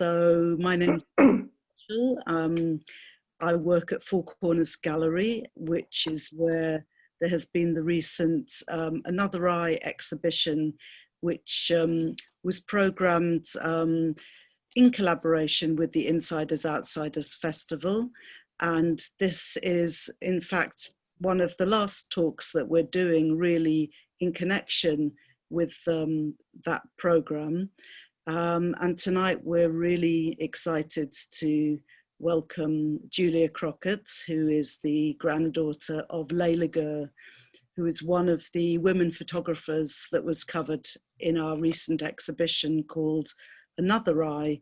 So my name's Rachel. I work at Four Corners Gallery, which is where there has been the recent Another Eye exhibition, which was programmed in collaboration with the Insiders Outsiders Festival. And this is, in fact, one of the last talks that we're doing really in connection with that program. And tonight we're really excited to welcome Julia Crockatt, who is the granddaughter of Laelia Goehr, who is one of the women photographers that was covered in our recent exhibition called Another Eye,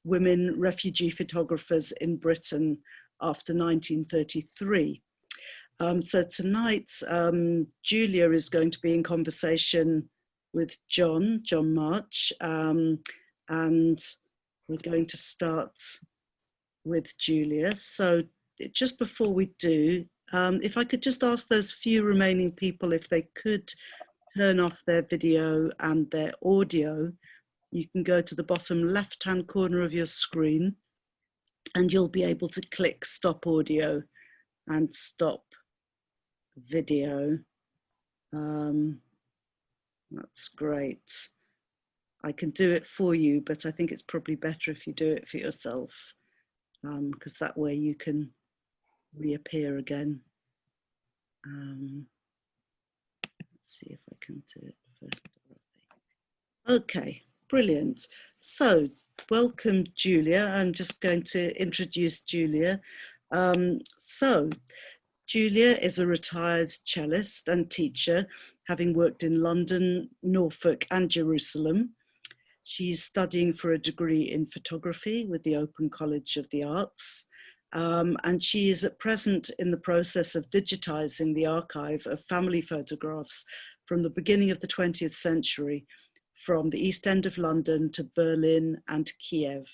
Women Refugee Photographers in Britain after 1933. So tonight, Julia is going to be in conversation with John March, and we're going to start with Julia. So just before we do, if I could just ask those few remaining people if they could turn off their video and their audio. You can go to the bottom left-hand corner of your screen and you'll be able to click stop audio and stop video. That's great. I can do it for you, but I think it's probably better if you do it for yourself, because that way you can reappear again. Let's see if I can do it for Dorothy. Okay, brilliant. So welcome, Julia. I'm just going to introduce Julia. So Julia is a retired cellist and teacher, having worked in London, Norfolk and Jerusalem. She's studying for a degree in photography with the Open College of the Arts. And she is at present in the process of digitizing the archive of family photographs from the beginning of the 20th century, from the East End of London to Berlin and Kiev.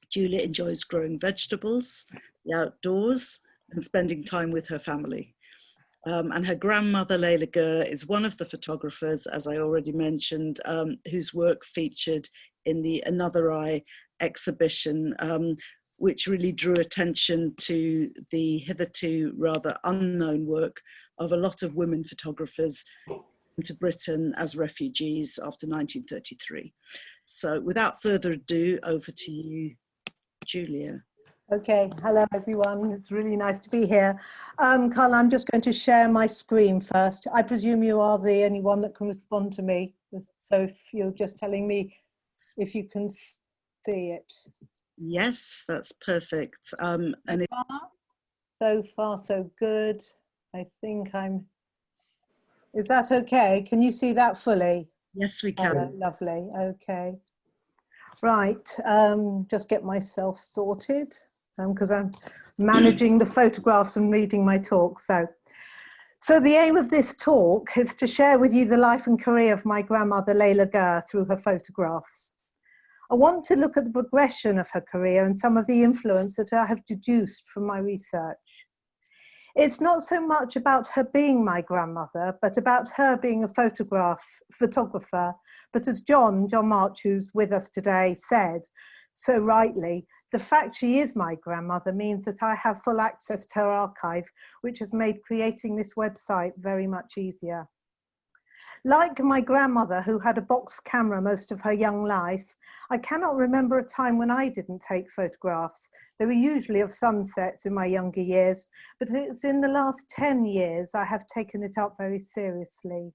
Julia enjoys growing vegetables, the outdoors, and spending time with her family. And her grandmother, Laelia Goehr, is one of the photographers, as I already mentioned, whose work featured in the Another Eye exhibition, which really drew attention to the hitherto rather unknown work of a lot of women photographers into Britain as refugees after 1933. So without further ado, over to you, Julia. Okay, hello everyone. It's really nice to be here. Carl, I'm just going to share my screen first. I presume you are the only one that can respond to me. So if you're just telling me if you can see it. Yes, that's perfect. And so far, so good. I think is that okay? Can you see that fully? Yes, we can. Oh, lovely, okay. Right, just get myself sorted because I'm managing the photographs and reading my talk. So the aim of this talk is to share with you the life and career of my grandmother, Laelia Goehr, through her photographs. I want to look at the progression of her career and some of the influence that I have deduced from my research. It's not so much about her being my grandmother, but about her being a photographer. But as John March, who's with us today, said so rightly, the fact she is my grandmother means that I have full access to her archive, which has made creating this website very much easier. Like my grandmother, who had a box camera most of her young life, I cannot remember a time when I didn't take photographs. They were usually of sunsets in my younger years, but it's in the last 10 years I have taken it up very seriously.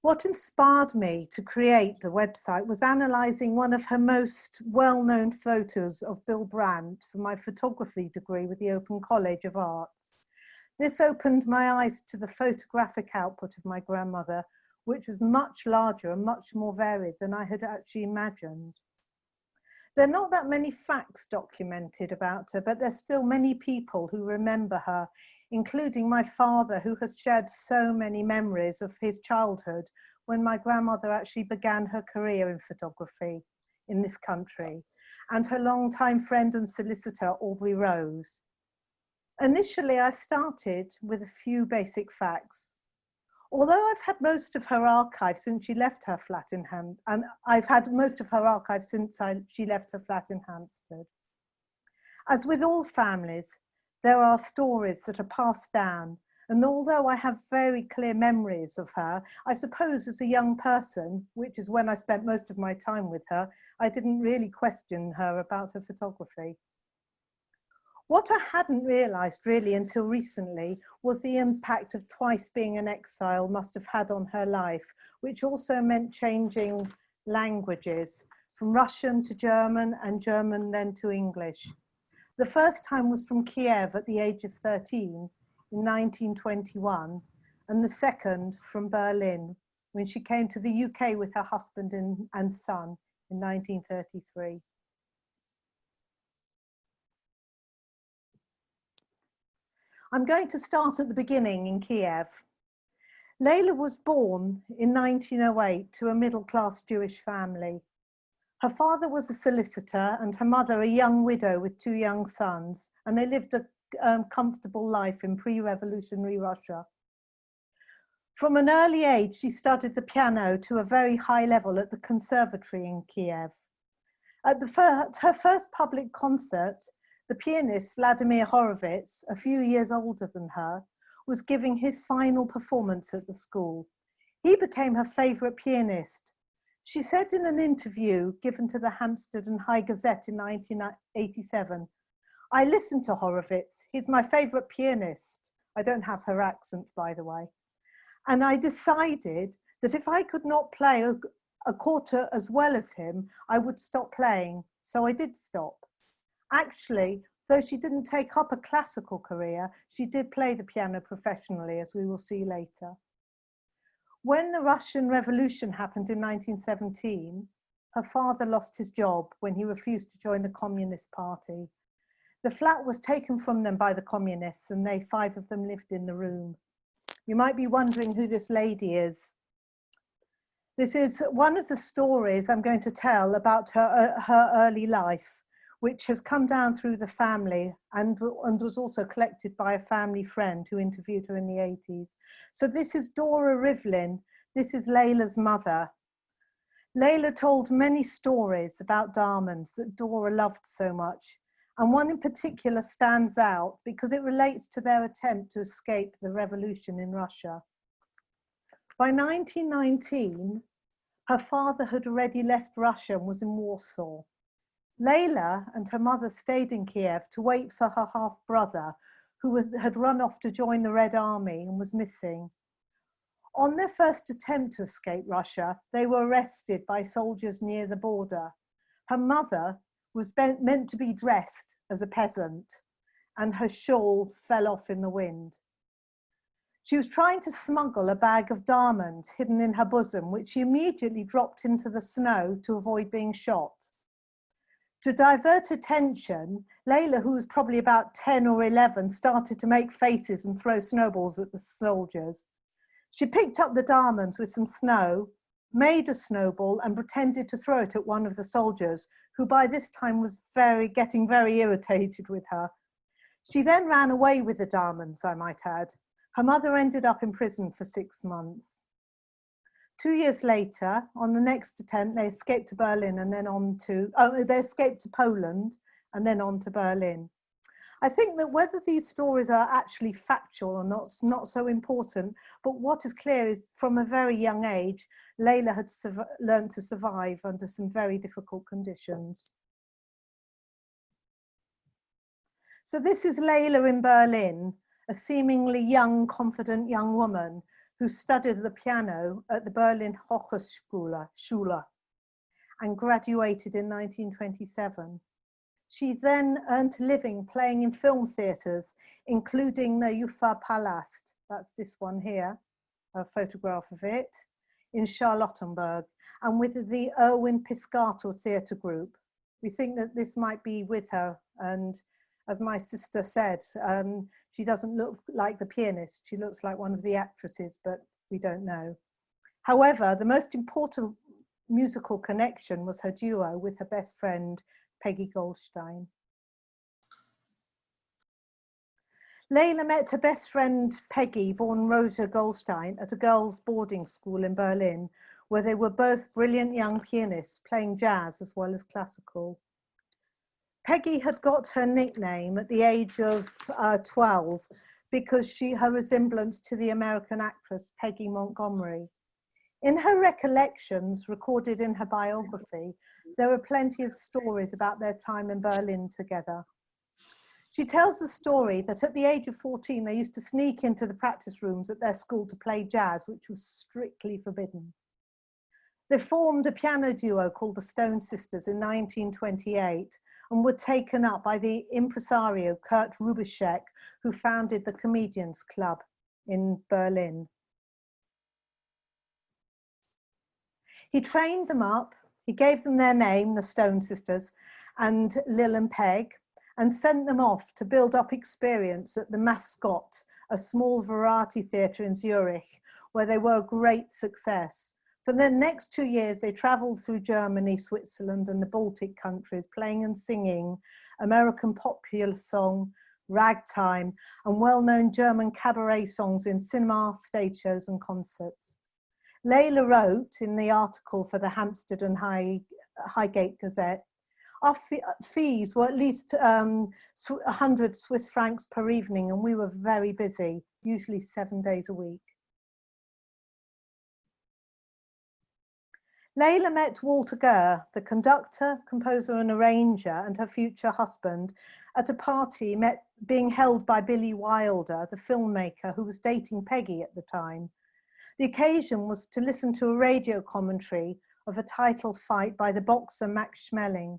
What inspired me to create the website was analysing one of her most well-known photos of Bill Brandt for my photography degree with the Open College of Arts. This opened my eyes to the photographic output of my grandmother, which was much larger and much more varied than I had actually imagined. There are not that many facts documented about her, but there's still many people who remember her, including my father, who has shared so many memories of his childhood when my grandmother actually began her career in photography in this country, and her longtime friend and solicitor, Aubrey Rose. Initially, I started with a few basic facts. Although I've had most of her archive since she left her flat in Hampstead, and I've had most of her archive since she left her flat in Hampstead. As with all families, there are stories that are passed down, and although I have very clear memories of her, I suppose as a young person, which is when I spent most of my time with her, I didn't really question her about her photography. What I hadn't realised really until recently was the impact of twice being in exile must have had on her life, which also meant changing languages from Russian to German and German then to English. The first time was from Kiev at the age of 13 in 1921, and the second from Berlin when she came to the UK with her husband and son in 1933. I'm going to start at the beginning in Kiev. Laelia was born in 1908 to a middle-class Jewish family. Her father was a solicitor and her mother a young widow with 2 young sons, and they lived a comfortable life in pre-revolutionary Russia. From an early age, she studied the piano to a very high level at the conservatory in Kiev. At her first public concert, the pianist Vladimir Horowitz, a few years older than her, was giving his final performance at the school. He became her favourite pianist. She said in an interview given to the Hampstead and High Gazette in 1987, "I listen to Horowitz, he's my favourite pianist." I don't have her accent, by the way. "And I decided that if I could not play a quarter as well as him, I would stop playing, so I did stop." Actually, though she didn't take up a classical career, she did play the piano professionally, as we will see later. When the Russian Revolution happened in 1917, her father lost his job when he refused to join the Communist Party. The flat was taken from them by the communists, and 5 of them lived in the room. You might be wondering who this lady is. This is one of the stories I'm going to tell about her early life, which has come down through the family and was also collected by a family friend who interviewed her in the 80s. So this is Dora Rivlin. This is Laelia's mother. Laelia told many stories about diamonds that Dora loved so much, and one in particular stands out because it relates to their attempt to escape the revolution in Russia. By 1919, her father had already left Russia and was in Warsaw. Laelia and her mother stayed in Kiev to wait for her half-brother, who had run off to join the Red Army and was missing. On their first attempt to escape Russia, they were arrested by soldiers near the border. Her mother was meant to be dressed as a peasant, and her shawl fell off in the wind. She was trying to smuggle a bag of diamonds hidden in her bosom, which she immediately dropped into the snow to avoid being shot. To divert attention, Laelia, who was probably about 10 or 11, started to make faces and throw snowballs at the soldiers. She picked up the diamonds with some snow, made a snowball and pretended to throw it at one of the soldiers, who by this time was getting very irritated with her. She then ran away with the diamonds, I might add. Her mother ended up in prison for 6 months. 2 years later, on the next attempt, they escaped to Berlin and then they escaped to Poland and then on to Berlin. I think that whether these stories are actually factual or not is not so important, but what is clear is from a very young age, Laelia had learned to survive under some very difficult conditions. So this is Laelia in Berlin, a seemingly young, confident young woman who studied the piano at the Berlin Hochschule and graduated in 1927. She then earned a living playing in film theatres, including the Ufa Palast, that's this one here, a photograph of it, in Charlottenburg, and with the Erwin Piscator Theatre Group. We think that this might be with her, and as my sister said, she doesn't look like the pianist, she looks like one of the actresses, but we don't know. However, the most important musical connection was her duo with her best friend, Peggy Goldstein. Laelia met her best friend Peggy, born Rosa Goldstein, at a girls' boarding school in Berlin, where they were both brilliant young pianists, playing jazz as well as classical. Peggy had got her nickname at the age of 12 because her resemblance to the American actress Peggy Montgomery. In her recollections, recorded in her biography, there are plenty of stories about their time in Berlin together. She tells the story that at the age of 14, they used to sneak into the practice rooms at their school to play jazz, which was strictly forbidden. They formed a piano duo called the Stone Sisters in 1928 and were taken up by the impresario Kurt Rubischek, who founded the Comedians Club in Berlin. He trained them up, he gave them their name, the Stone Sisters, and Lil and Peg, and sent them off to build up experience at the Mascot, a small variety theatre in Zurich, where they were a great success. For the next 2 years, they travelled through Germany, Switzerland, and the Baltic countries, playing and singing American popular song, ragtime, and well-known German cabaret songs in cinema, stage shows, and concerts. Laelia wrote in the article for the Hampstead and Highgate Gazette, our fees were at least 100 Swiss francs per evening, and we were very busy, usually 7 days a week. Laelia met Walter Goehr, the conductor, composer and arranger, and her future husband, at a party being held by Billy Wilder, the filmmaker who was dating Peggy at the time. The occasion was to listen to a radio commentary of a title fight by the boxer Max Schmeling.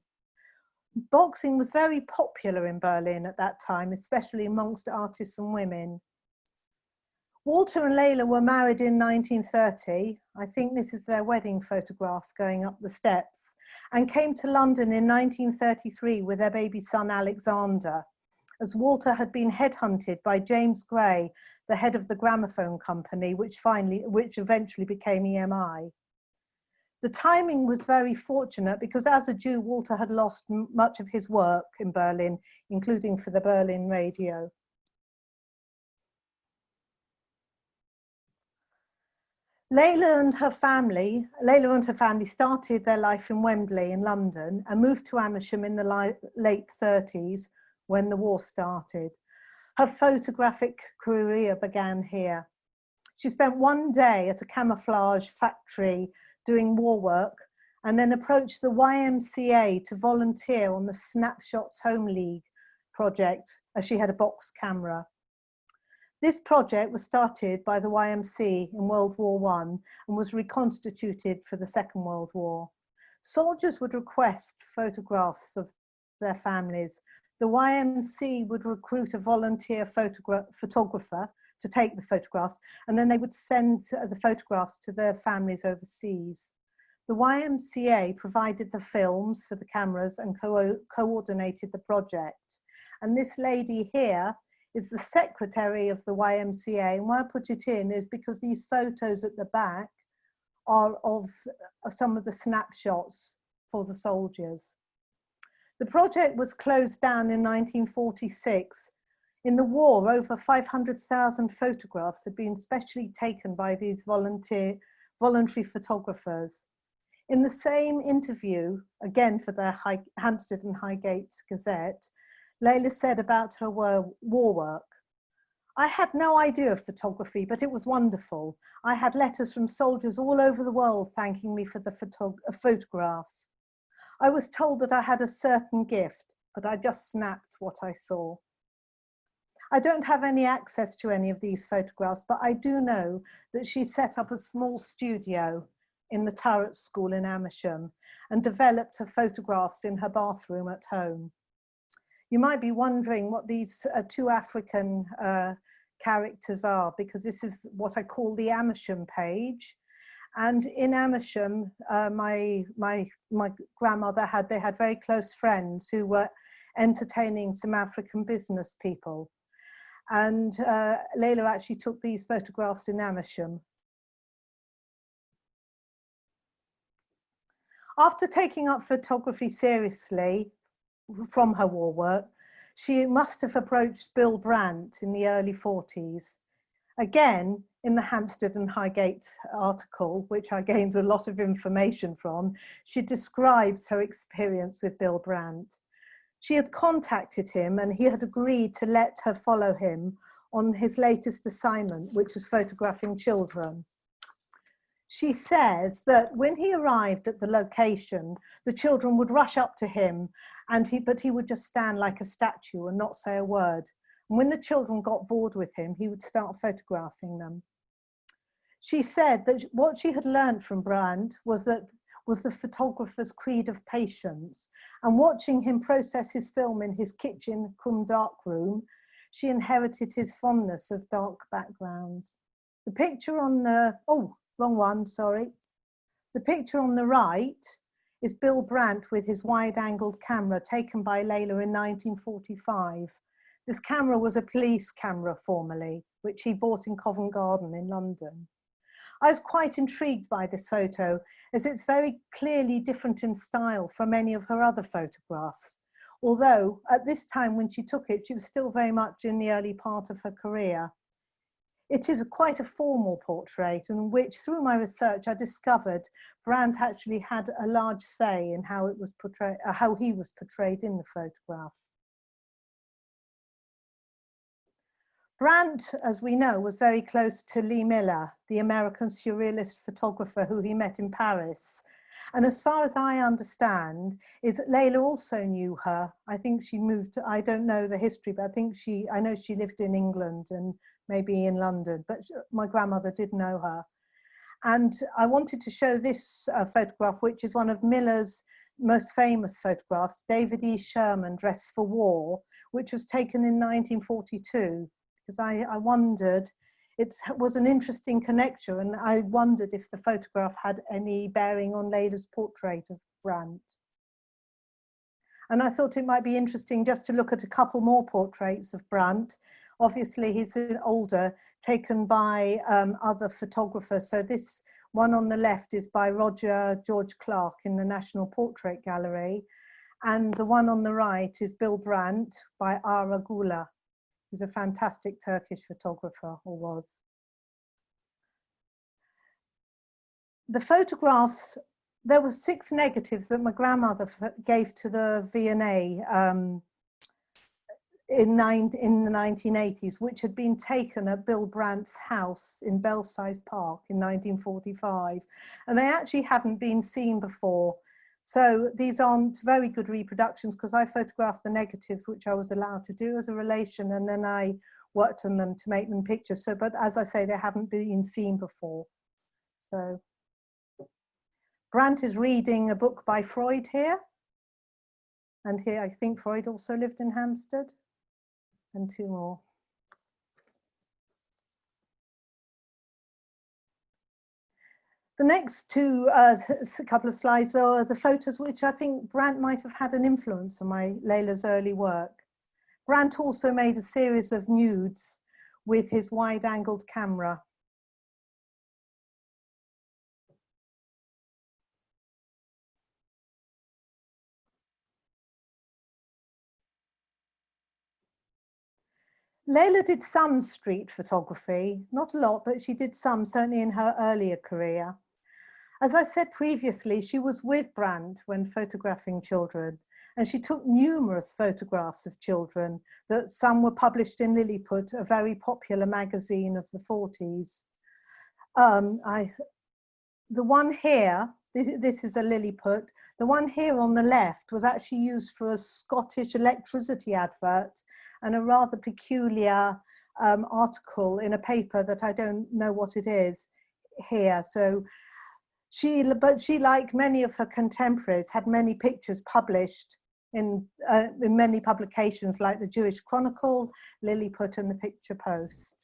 Boxing was very popular in Berlin at that time, especially amongst artists and women. Walter and Laelia were married in 1930. I think this is their wedding photograph going up the steps, and came to London in 1933 with their baby son Alexander, as Walter had been headhunted by James Gray, the head of the gramophone company, which eventually became EMI. The timing was very fortunate because as a Jew, Walter had lost much of his work in Berlin, including for the Berlin radio. Laelia and her family started their life in Wembley in London and moved to Amersham in the late 30s when the war started. Her photographic career began here. She spent one day at a camouflage factory doing war work and then approached the YMCA to volunteer on the Snapshots Home League project as she had a box camera. This project was started by the YMC in World War I and was reconstituted for the Second World War. Soldiers would request photographs of their families. The YMC would recruit a volunteer photographer to take the photographs, and then they would send the photographs to their families overseas. The YMCA provided the films for the cameras and coordinated the project. And this lady here is the secretary of the YMCA, and why I put it in is because these photos at the back are of some of the snapshots for the soldiers. The project was closed down in 1946. In the war, over 500,000 photographs had been specially taken by these voluntary photographers. In the same interview, again for the Hampstead and Highgate Gazette, Laelia said about her war work, "I had no idea of photography, but it was wonderful. I had letters from soldiers all over the world thanking me for the photographs. I was told that I had a certain gift, but I just snapped what I saw." I don't have any access to any of these photographs, but I do know that she set up a small studio in the Turret School in Amersham and developed her photographs in her bathroom at home. You might be wondering what these two African characters are, because this is what I call the Amersham page. And in Amersham, my grandmother they had very close friends who were entertaining some African business people. And Laelia actually took these photographs in Amersham. After taking up photography seriously from her war work, she must have approached Bill Brandt in the early 40s. Again, in the Hampstead and Highgate article, which I gained a lot of information from, she describes her experience with Bill Brandt. She had contacted him and he had agreed to let her follow him on his latest assignment, which was photographing children. She says that when he arrived at the location, the children would rush up to him, but he would just stand like a statue and not say a word. And when the children got bored with him, he would start photographing them. She said that what she had learned from Brandt was the photographer's creed of patience, and watching him process his film in his kitchen cum dark room, she inherited his fondness of dark backgrounds. The picture on the, wrong one, sorry. The picture on the right is Bill Brandt with his wide-angled camera taken by Laelia in 1945. This camera was a police camera formerly, which he bought in Covent Garden in London. I was quite intrigued by this photo as it's very clearly different in style from many of her other photographs. Although at this time when she took it, she was still very much in the early part of her career. It is quite a formal portrait in which, through my research, I discovered Brandt actually had a large say in how it was portrayed, how he was portrayed in the photograph. Brandt, as we know, was very close to Lee Miller, the American surrealist photographer who he met in Paris. And as far as I understand, is that Laelia also knew her. I think she moved, I don't know the history, but I know she lived in England and maybe in London, but my grandmother did know her. And I wanted to show this photograph, which is one of Miller's most famous photographs, David E. Sherman, Dressed for War, which was taken in 1942. Because I wondered, it was an interesting connection, and I wondered if the photograph had any bearing on Laelia's portrait of Brandt. And I thought it might be interesting just to look at a couple more portraits of Brandt. Obviously, he's older, taken by other photographers. So this one on the left is by Roger George Clark in the National Portrait Gallery. And the one on the right is Bill Brandt by Ara Güler. He's a fantastic Turkish photographer, or was. The photographs, there were 6 negatives that my grandmother gave to the V&A in the 1980s, which had been taken at Bill Brandt's house in Belsize Park in 1945. And they actually haven't been seen before. So these aren't very good reproductions because I photographed the negatives, which I was allowed to do as a relation, and then I worked on them to make them pictures. So, but as I say, they haven't been seen before. So Brandt is reading a book by Freud here. And here, I think Freud also lived in Hampstead. And 2 more. The next couple of slides are the photos which I think Brandt might have had an influence on Laelia's early work. Brandt also made a series of nudes with his wide-angled camera. Laelia did some street photography, not a lot, but she did some, certainly in her earlier career. As I said previously, she was with Brandt when photographing children, and she took numerous photographs of children that some were published in Lilliput, a very popular magazine of the 40s. The one here, this is a Lilliput, the one here on the left was actually used for a Scottish electricity advert and a rather peculiar article in a paper that I don't know what it is here. So she, like many of her contemporaries, had many pictures published in many publications like the Jewish Chronicle, Lilliput, and the Picture Post.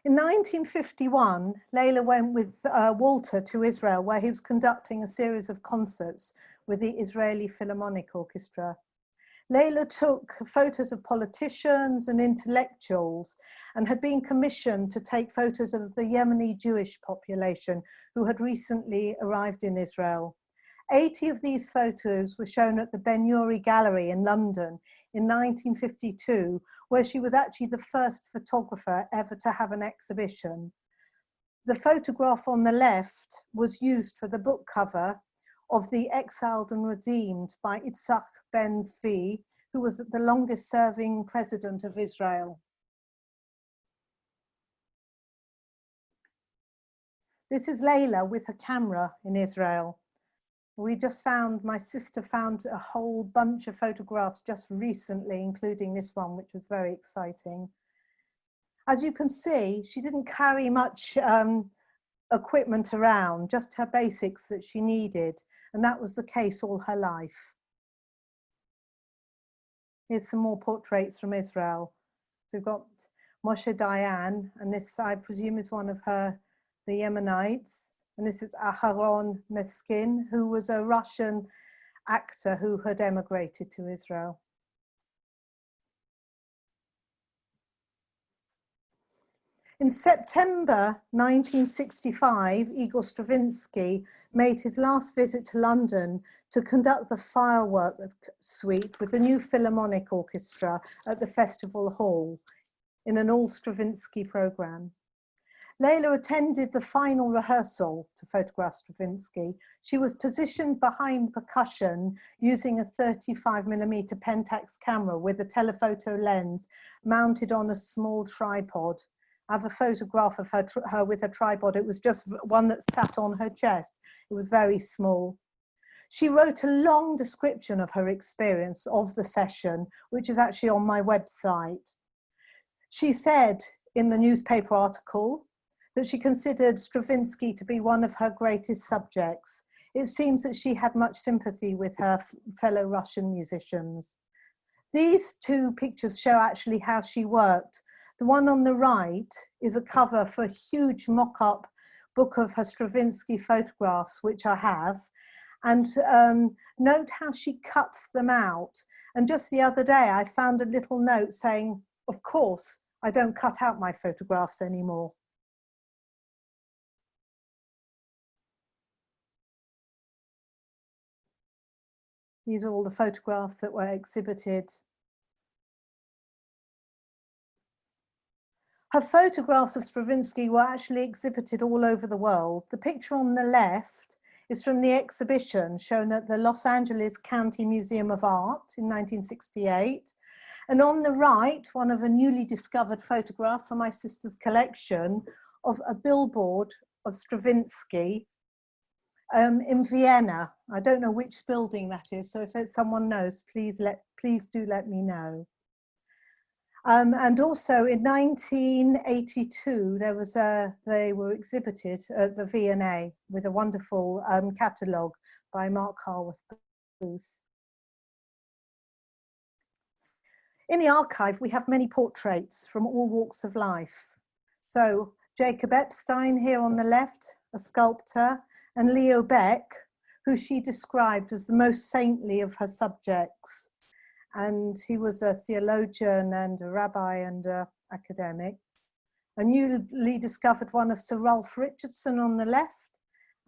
In 1951, Laelia went with Walter to Israel, where he was conducting a series of concerts with the Israeli Philharmonic Orchestra. Laelia took photos of politicians and intellectuals and had been commissioned to take photos of the Yemeni Jewish population who had recently arrived in Israel. 80 of these photos were shown at the Ben-Uri Gallery in London in 1952, where she was actually the first photographer ever to have an exhibition. The photograph on the left was used for the book cover of The Exiled and Redeemed by Itzhak Ben-Zvi, who was the longest serving president of Israel. This is Laelia with her camera in Israel. We just found, my sister found a whole bunch of photographs just recently, including this one, which was very exciting. As you can see, she didn't carry much equipment around, just her basics that she needed. And that was the case all her life. Here's some more portraits from Israel. So we've got Moshe Dayan, and this, I presume, is one of the Yemenites. And this is Aharon Meskin, who was a Russian actor who had emigrated to Israel. In September 1965, Igor Stravinsky made his last visit to London to conduct the firework suite with the new Philharmonic Orchestra at the Festival Hall in an all-Stravinsky program. Laelia attended the final rehearsal to photograph Stravinsky. She was positioned behind percussion using a 35mm Pentax camera with a telephoto lens mounted on a small tripod. I have a photograph of her with a tripod. It was just one that sat on her chest. It was very small. She wrote a long description of her experience of the session, which is actually on my website. She said in the newspaper article that she considered Stravinsky to be one of her greatest subjects. It seems that she had much sympathy with her fellow Russian musicians. These two pictures show actually how she worked. The one on the right is a cover for a huge mock-up book of her Stravinsky photographs, which I have. And note how she cuts them out. And just the other day, I found a little note saying, of course, I don't cut out my photographs anymore. These are all the photographs that were exhibited. Her photographs of Stravinsky were actually exhibited all over the world. The picture on the left is from the exhibition shown at the Los Angeles County Museum of Art in 1968. And on the right, one of a newly discovered photograph from my sister's collection of a billboard of Stravinsky in Vienna. I don't know which building that is, so if someone knows, please do let me know. And also in 1982, they were exhibited at the V&A with a wonderful catalogue by Mark Harworth Booth. In the archive, we have many portraits from all walks of life. So Jacob Epstein here on the left, a sculptor, and Leo Beck, who she described as the most saintly of her subjects. And he was a theologian and a rabbi and an academic. A newly discovered one of Sir Ralph Richardson on the left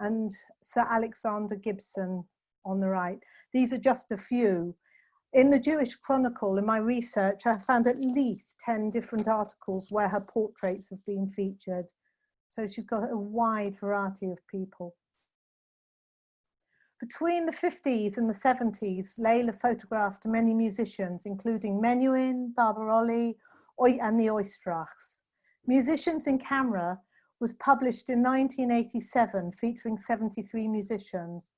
and Sir Alexander Gibson on the right. These are just a few. In the Jewish Chronicle, in my research, I found at least 10 different articles where her portraits have been featured. So she's got a wide variety of people. Between the 50s and the 70s, Laelia photographed many musicians, including Menuhin, Barbarolli, and the Oistrachs. Musicians in Camera was published in 1987, featuring 73 musicians.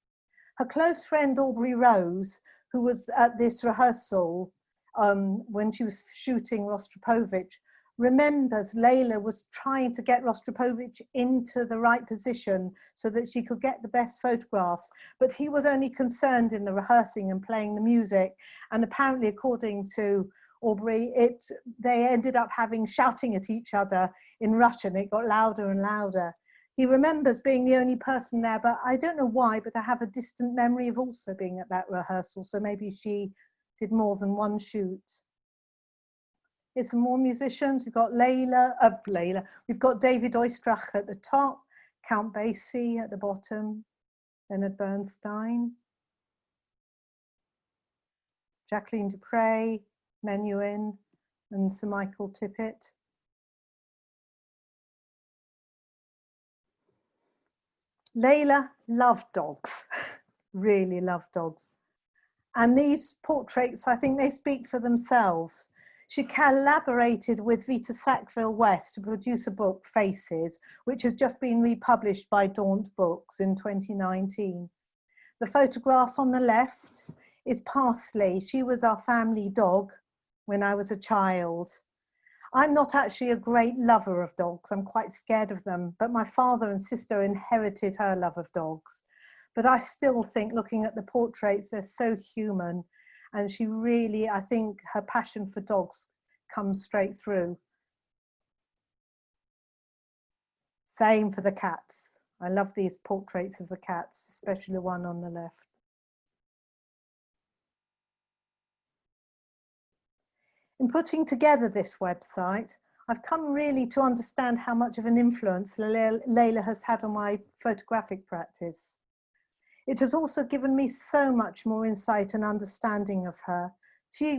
Her close friend Aubrey Rose, who was at this rehearsal when she was shooting Rostropovich, remembers Laelia was trying to get Rostropovich into the right position so that she could get the best photographs, but he was only concerned in the rehearsing and playing the music. And apparently, according to Aubrey, they ended up shouting at each other in Russian. It got louder and louder. He remembers being the only person there, but I don't know why, but I have a distant memory of also being at that rehearsal. So maybe she did more than one shoot. Here's some more musicians. We've got we've got David Oistrach at the top, Count Basie at the bottom, Leonard Bernstein, Jacqueline Dupre, Menuhin, and Sir Michael Tippett. Laelia loved dogs, really loved dogs. And these portraits, I think they speak for themselves. She collaborated with Vita Sackville-West to produce a book, Faces, which has just been republished by Daunt Books in 2019. The photograph on the left is Parsley. She was our family dog when I was a child. I'm not actually a great lover of dogs. I'm quite scared of them, but my father and sister inherited her love of dogs. But I still think, looking at the portraits, they're so human. And she really, I think her passion for dogs comes straight through. Same for the cats. I love these portraits of the cats, especially the one on the left. In putting together this website, I've come really to understand how much of an influence Laelia has had on my photographic practice. It has also given me so much more insight and understanding of her. She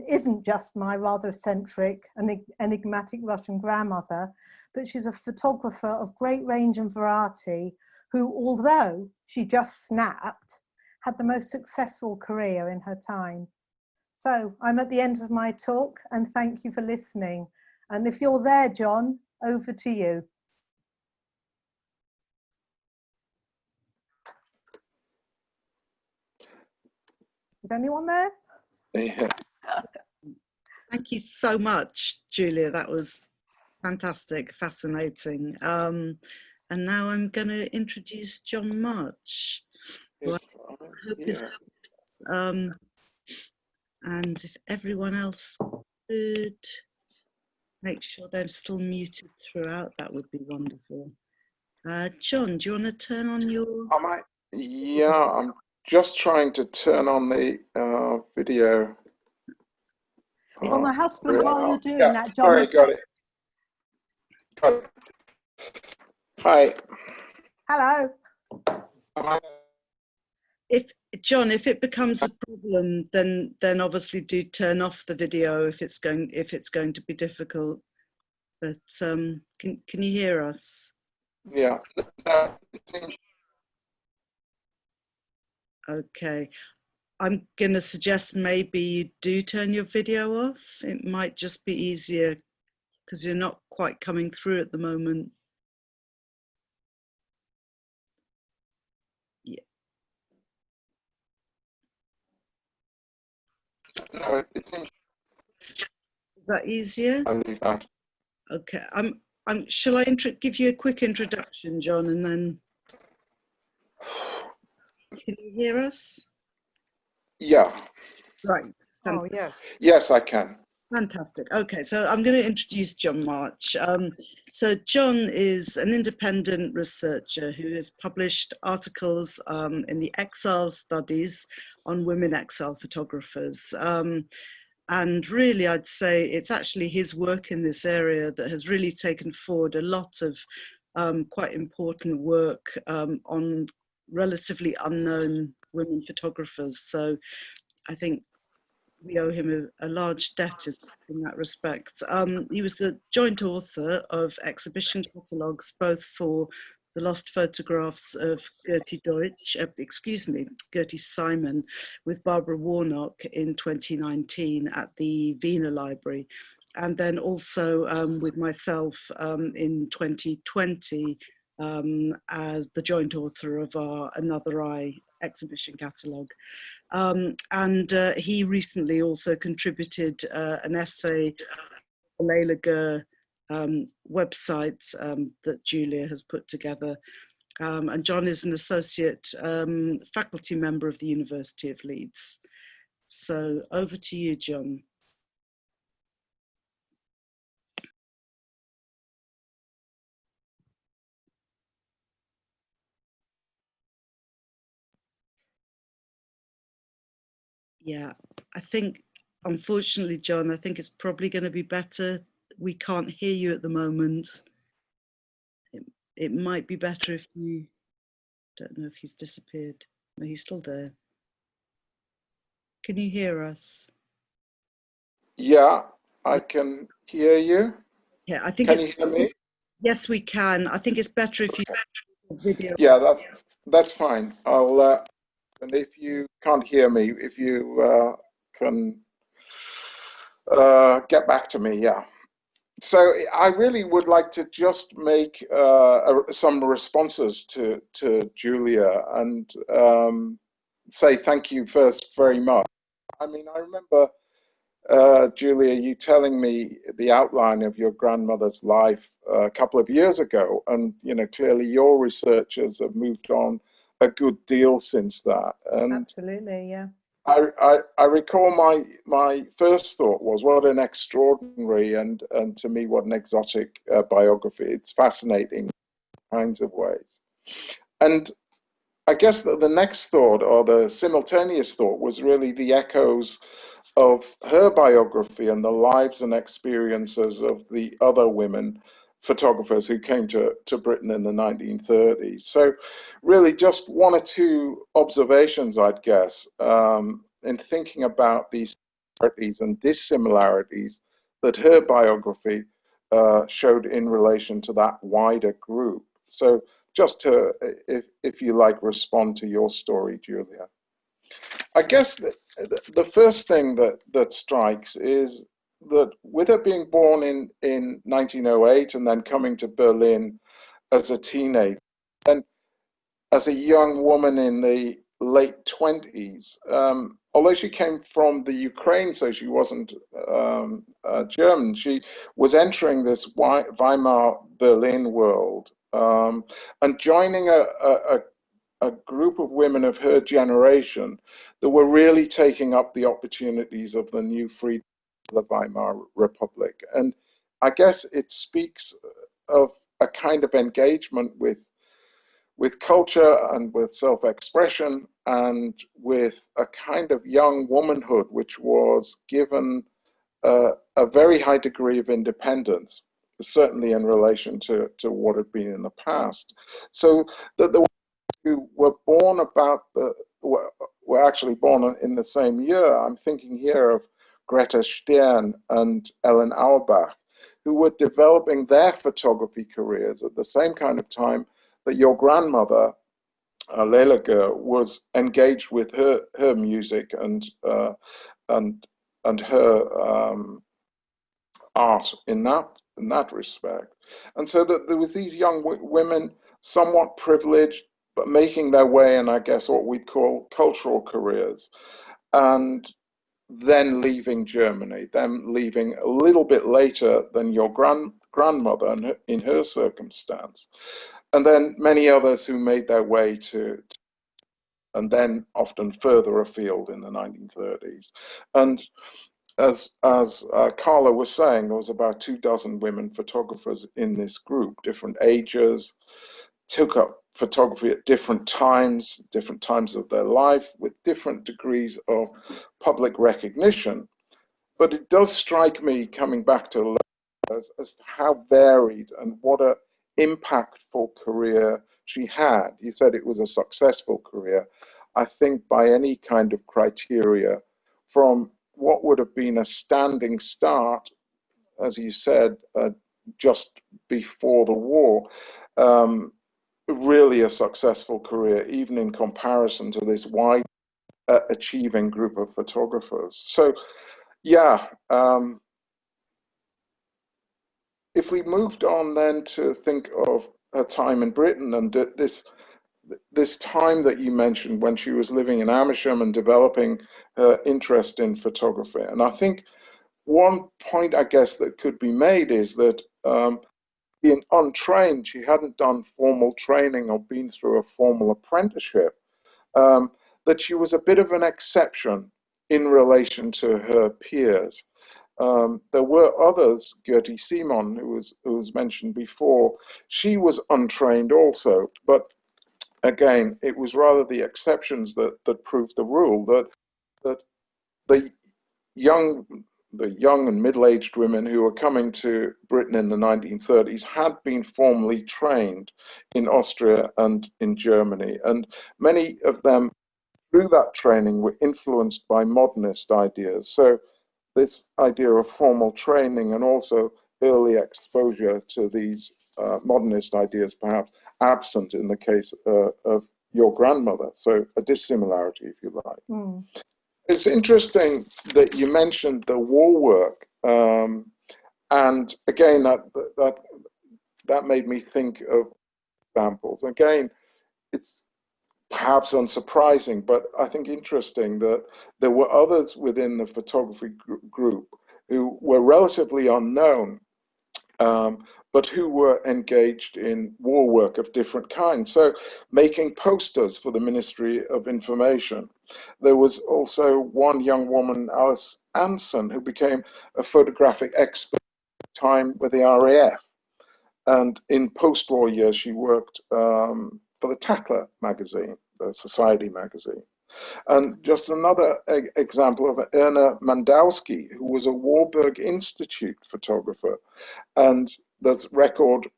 isn't just my rather eccentric and enigmatic Russian grandmother, but she's a photographer of great range and variety who, although she just snapped, had the most successful career in her time. So I'm at the end of my talk, and thank you for listening. And if you're there, John, over to you. Is anyone there? Yeah. Thank you so much, Julia. That was fantastic, fascinating. And now I'm going to introduce John March. Who I hope is and if everyone else could make sure they're still muted throughout, that would be wonderful. John, do you want to turn on your... Yeah, I'm just trying to turn on the video. Well, my husband, while you're doing that, John... Sorry, got it. Hi. Hello. John, if it becomes a problem, then obviously do turn off the video if it's going to be difficult. But can you hear us? Yeah. Okay. I'm going to suggest maybe you do turn your video off. It might just be easier because you're not quite coming through at the moment. Yeah. Is that easier? Okay. Shall I give you a quick introduction, John, and then can you hear us? Yeah. Right. Oh, yes. Yes, I can. Fantastic. Okay, so I'm going to introduce John March. So John is an independent researcher who has published articles in the Exile Studies on women exile photographers. And really, I'd say it's actually his work in this area that has really taken forward a lot of quite important work on relatively unknown women photographers. So I think we owe him a large debt in that respect. He was the joint author of exhibition catalogues, both for the lost photographs of Gertie Simon with Barbara Warnock in 2019 at the Wiener Library. And then also with myself in 2020 as the joint author of our Another Eye exhibition catalogue. And he recently also contributed an essay to the Laelia Goehr website that Julia has put together. And John is an associate faculty member of the University of Leeds. So over to you, John. Yeah, I think, unfortunately, John, I think it's probably going to be better. We can't hear you at the moment. It might be better if you Don't know if he's disappeared. No, he's still there. Can you hear us? Yeah, I can hear you. Yeah, I think Can it's, you hear me? yes, we can. I think it's better if you video. Yeah, that's fine. I'll and if you can't hear me, if you can get back to me, yeah. So I really would like to just make some responses to Julia and say thank you first very much. I mean, I remember Julia, you telling me the outline of your grandmother's life a couple of years ago, and clearly your researchers have moved on a good deal since that. And Absolutely, yeah. I recall my first thought was what an extraordinary and to me what an exotic biography. It's fascinating in kinds of ways. And I guess that the next thought or the simultaneous thought was really the echoes of her biography and the lives and experiences of the other women photographers who came to Britain in the 1930s. So really just one or two observations, I'd guess, in thinking about these similarities and dissimilarities that her biography showed in relation to that wider group. So just to, if you like, respond to your story, Julia. I guess the first thing that strikes is that with her being born in 1908 and then coming to Berlin as a teenager, and as a young woman in the late 20s, although she came from the Ukraine, so she wasn't German, she was entering this Weimar Berlin world and joining a group of women of her generation that were really taking up the opportunities of the new freedom of the Weimar Republic. And I guess it speaks of a kind of engagement with culture and with self-expression and with a kind of young womanhood which was given a very high degree of independence, certainly in relation to what had been in the past. So that the who were born were actually born in the same year. I'm thinking here of Greta Stern and Ellen Auerbach, who were developing their photography careers at the same kind of time that your grandmother, Laelia Goehr, was engaged with her music and her art in that respect. And so that there was these young women, somewhat privileged, but making their way in, I guess, what we'd call cultural careers, and then leaving Germany, them leaving a little bit later than your grandmother in her circumstance, and then many others who made their way and then often further afield in the 1930s. And as Carla was saying, there was about 24 women photographers in this group, different ages, took up photography at different times of their life, with different degrees of public recognition. But it does strike me, coming back to as to how varied and what a impactful career she had. You said it was a successful career. I think by any kind of criteria, from what would have been a standing start, as you said, just before the war, really a successful career, even in comparison to this wide achieving group of photographers. So, yeah, if we moved on then to think of her time in Britain and this time that you mentioned when she was living in Amersham and developing her interest in photography. And I think one point, I guess, that could be made is that being untrained, she hadn't done formal training or been through a formal apprenticeship, that she was a bit of an exception in relation to her peers. There were others, Gertie Simon, who was mentioned before. She was untrained also, but again, it was rather the exceptions that proved the rule, that the young young and middle-aged women who were coming to Britain in the 1930s had been formally trained in Austria and in Germany, and many of them through that training were influenced by modernist ideas. So this idea of formal training and also early exposure to these modernist ideas, perhaps absent in the case of your grandmother. So a dissimilarity, if you like. Mm. It's interesting that you mentioned the war work, and again, that made me think of examples. Again, it's perhaps unsurprising, but I think interesting that there were others within the photography group who were relatively unknown, but who were engaged in war work of different kinds. So making posters for the Ministry of Information. There was also one young woman, Alice Anson, who became a photographic expert at the time with the RAF. And in post-war years, she worked for the Tackler magazine, the Society magazine. And just another example of Erna Mandowski, who was a Warburg Institute photographer. And there's record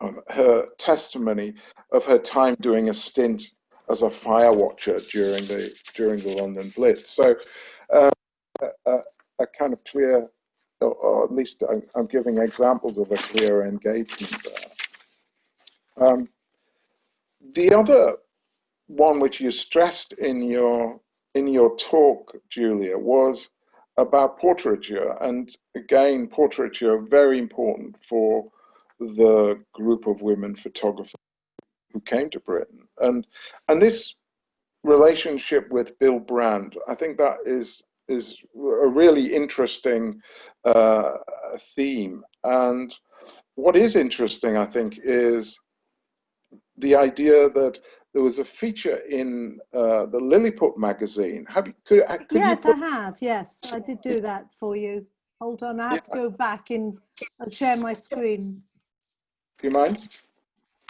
of her testimony of her time doing a stint as a fire watcher during the London Blitz. So a kind of clear, or at least I'm giving examples of a clear engagement there. The other one which you stressed in your talk, Julia, was about portraiture, and again, portraiture very important for the group of women photographers who came to Britain, and this relationship with Bill Brandt, I think that is a really interesting theme. And what is interesting, I think, is the idea that there was a feature in the Lilliput magazine. Could Yes, you I have. Yes, I did do that for you. Hold on, I have to go back and share my screen. Do you mind?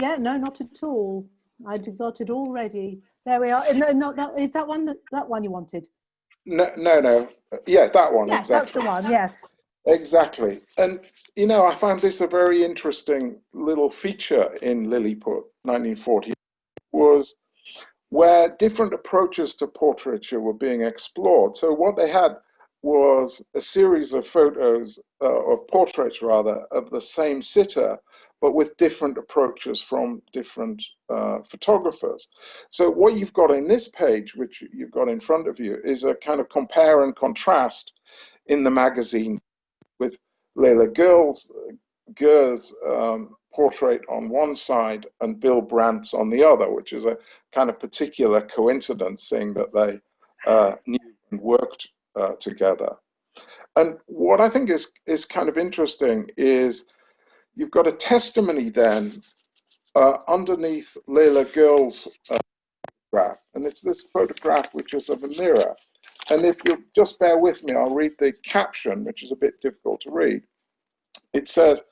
Yeah, no, not at all. I'd got it all ready. There we are. No, is that one you wanted? No. Yeah, that one. Yes, exactly. that's the one. Yes. Exactly. And, you know, I found this a very interesting little feature in Lilliput, 1940, was where different approaches to portraiture were being explored. So what they had was a series of photos, of portraits rather, of the same sitter, but with different approaches from different photographers. So what you've got in this page, which you've got in front of you, is a kind of compare and contrast in the magazine with Laelia Goehr's portrait on one side and Bill Brandt's on the other, which is a kind of particular coincidence, seeing that they knew and worked together. And what I think is kind of interesting is you've got a testimony then underneath Laelia Goehr's photograph, and it's this photograph which is of a mirror. And if you just bear with me, I'll read the caption, which is a bit difficult to read. It says,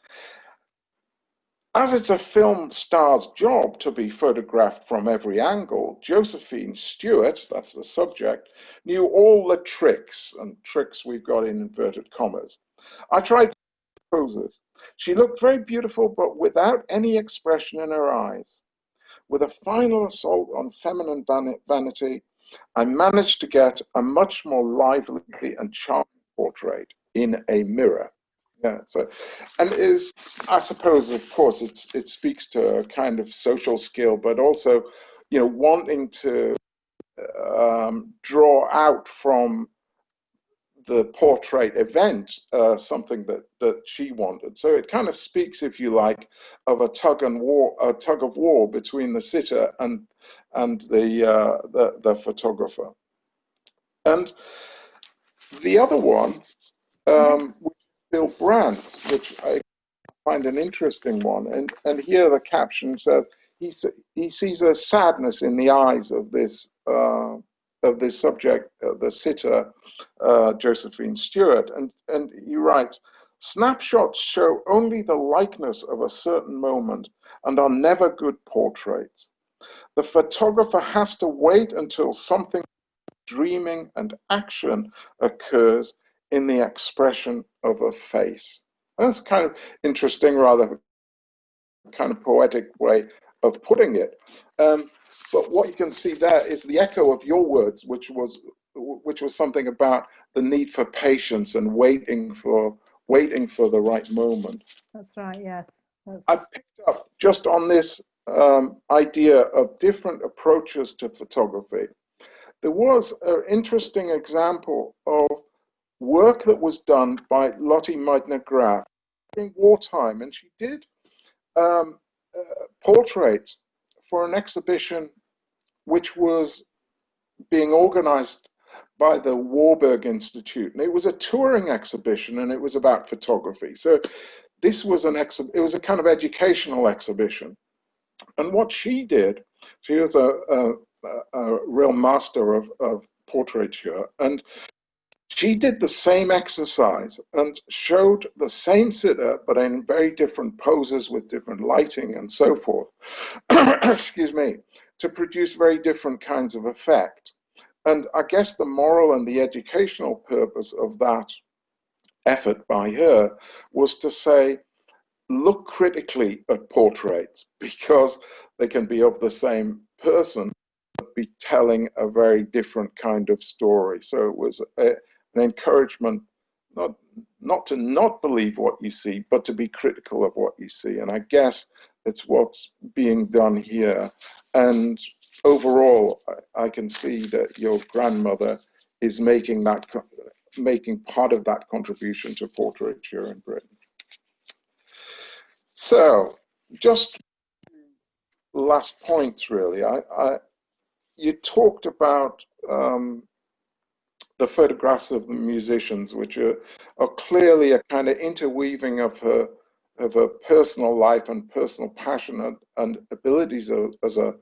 "As it's a film star's job to be photographed from every angle, Josephine Stewart," that's the subject, "knew all the tricks," and tricks we've got in inverted commas. "I tried poses. She looked very beautiful, but without any expression in her eyes. With a final assault on feminine vanity, I managed to get a much more lively and charming portrait in a mirror." Yeah, so, and is, I suppose, of course, it speaks to a kind of social skill, but also, you know, wanting to draw out from the portrait event something that she wanted. So it kind of speaks, if you like, of a tug of war between the sitter and the photographer. And the other one, Yes. Bill Brandt, which I find an interesting one, and here the caption says he sees a sadness in the eyes of this subject, the sitter, Josephine Stewart, and he writes, "Snapshots show only the likeness of a certain moment and are never good portraits. The photographer has to wait until something dreaming and action occurs in the expression of a face. That's kind of interesting, rather kind of poetic way of putting it. But what you can see there is the echo of your words, which was something about the need for patience and waiting for the right moment. That's right. Yes. I picked up just on this idea of different approaches to photography. There was an interesting example of work that was done by Lotte Meitner-Graf during wartime, and she did portraits for an exhibition which was being organized by the Warburg Institute, and it was a touring exhibition, and it was about photography. So this was it was a kind of educational exhibition. And what she did, she was a real master of portraiture, and she did the same exercise and showed the same sitter, but in very different poses with different lighting and so forth, excuse me, to produce very different kinds of effect. And I guess the moral and the educational purpose of that effort by her was to say, look critically at portraits, because they can be of the same person, but be telling a very different kind of story. So it was an encouragement not to not believe what you see, but to be critical of what you see. And I guess it's what's being done here. And overall, I can see that your grandmother is making part of that contribution to portraiture in Britain. So, just last points, really. You talked about the photographs of the musicians, which are clearly a kind of interweaving of her personal life and personal passion and abilities as a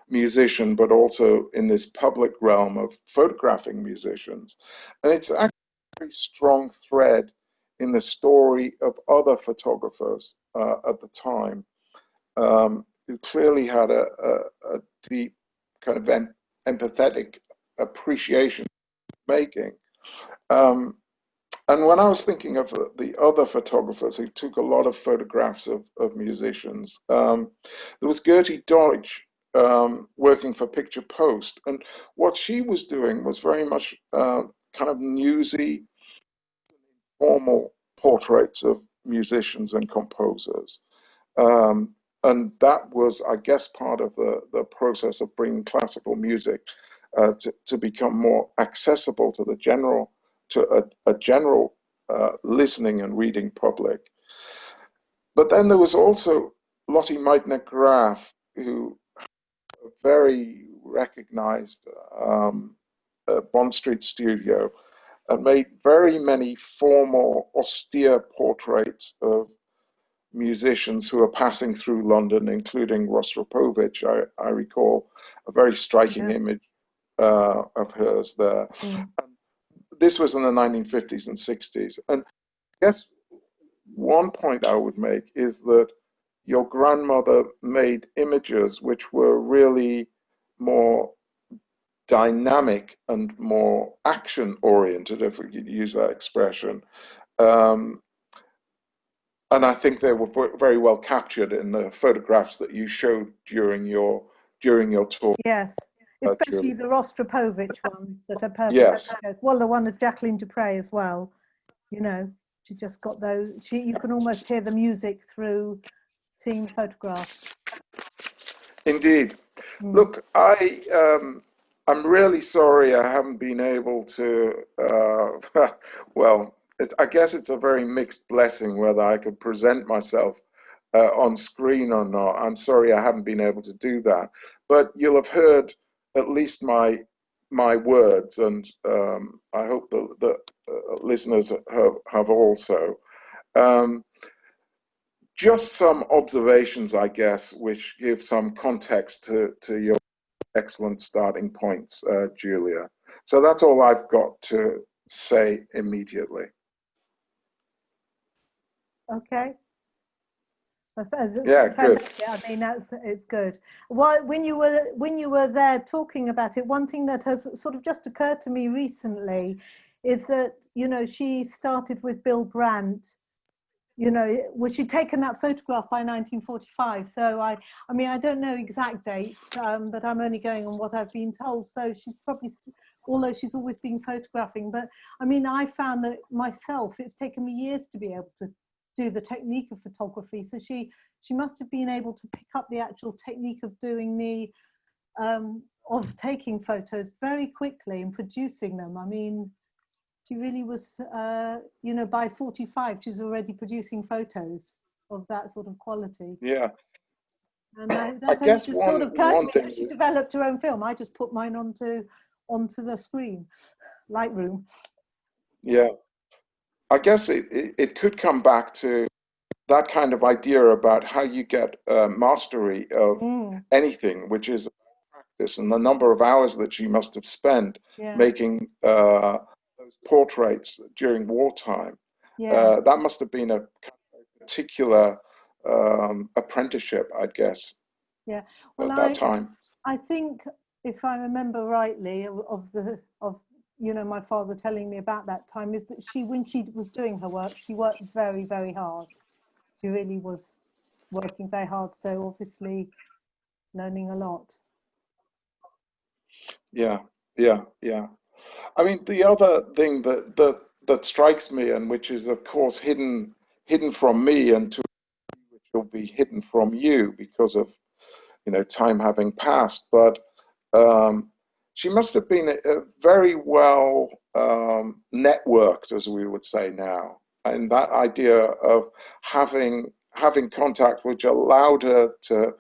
musician, but also in this public realm of photographing musicians. And it's actually a very strong thread in the story of other photographers at the time, who clearly had a deep kind of empathetic appreciation of making. And when I was thinking of the other photographers who took a lot of photographs of musicians, there was Gertie Deutsch, working for Picture Post. And what she was doing was very much kind of newsy, formal portraits of musicians and composers. And that was, I guess, part of the process of bringing classical music to become more accessible to the general, to a general listening and reading public. But then there was also Lotte Meitner-Graf, who a very recognized Bond Street studio, and made very many formal, austere portraits of musicians who are passing through London, including Rostropovich. I recall a very striking image of hers there. And this was in the 1950s and 60s. And I guess one point I would make is that your grandmother made images which were really more dynamic and more action-oriented, if we could use that expression. And I think they were very well captured in the photographs that you showed during your talk. Yes, especially the Rostropovich ones that are purposely. Yes. Well, the one of Jacqueline Dupre as well. You know, she just got those. You can almost hear the music through seeing the photographs. Indeed. Look, I'm really sorry I haven't been able to. Well, I guess it's a very mixed blessing whether I could present myself on screen or not. I'm sorry I haven't been able to do that, but you'll have heard at least my words, and I hope the listeners have also. Just some observations, I guess, which give some context to your excellent starting points, Julia. So that's all I've got to say immediately. Okay. Yeah, good. I mean, it's good. Well, when you were there talking about it, one thing that has sort of just occurred to me recently is that, you know, she started with Bill Brandt, you know, she'd taken that photograph by 1945. So I mean, I don't know exact dates, but I'm only going on what I've been told. So she's probably, although she's always been photographing, but I mean, I found that myself, it's taken me years to be able to do the technique of photography. So she must have been able to pick up the actual technique of doing the, of taking photos very quickly and producing them. I mean, she really was, you know, by 45, she's already producing photos of that sort of quality. Yeah. And that's I guess just sort of occurred to me thing that she developed her own film. I just put mine onto the screen, Lightroom. Yeah. I guess it could come back to that kind of idea about how you get mastery of anything, which is practice, and the number of hours that she must have spent making those portraits during wartime. Yes. That must have been a particular apprenticeship, I'd guess. Yeah. Well, at that time. I think, if I remember rightly, of you know, my father telling me about that time, is that when she was doing her work, she worked very, very hard. She really was working very hard. So obviously learning a lot. Yeah, yeah, yeah. I mean, the other thing that strikes me, and which is of course hidden from me, and to which will be hidden from you because of, you know, time having passed, but she must have been a very well networked, as we would say now, and that idea of having contact which allowed her to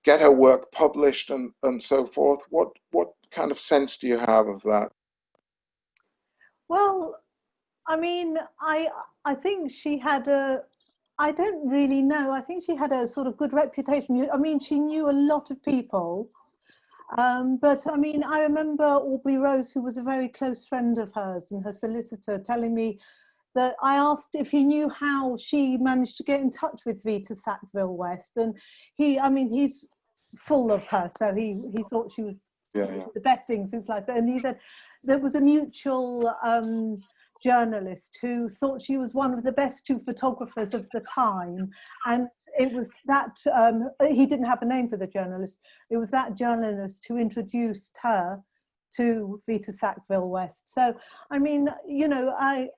get her work published and so forth. What kind of sense do you have of that? Well, I mean, I think she had I don't really know. I think she had a sort of good reputation. I mean, she knew a lot of people. But I mean, I remember Aubrey Rose, who was a very close friend of hers and her solicitor, telling me that I asked if he knew how she managed to get in touch with Vita Sackville-West. And I mean, he's full of her. So he thought she was the best thing since life. And he said there was a mutual journalist who thought she was one of the best two photographers of the time. And it was that, he didn't have a name for the journalist. It was that journalist who introduced her to Vita Sackville-West. So, I mean, you know, I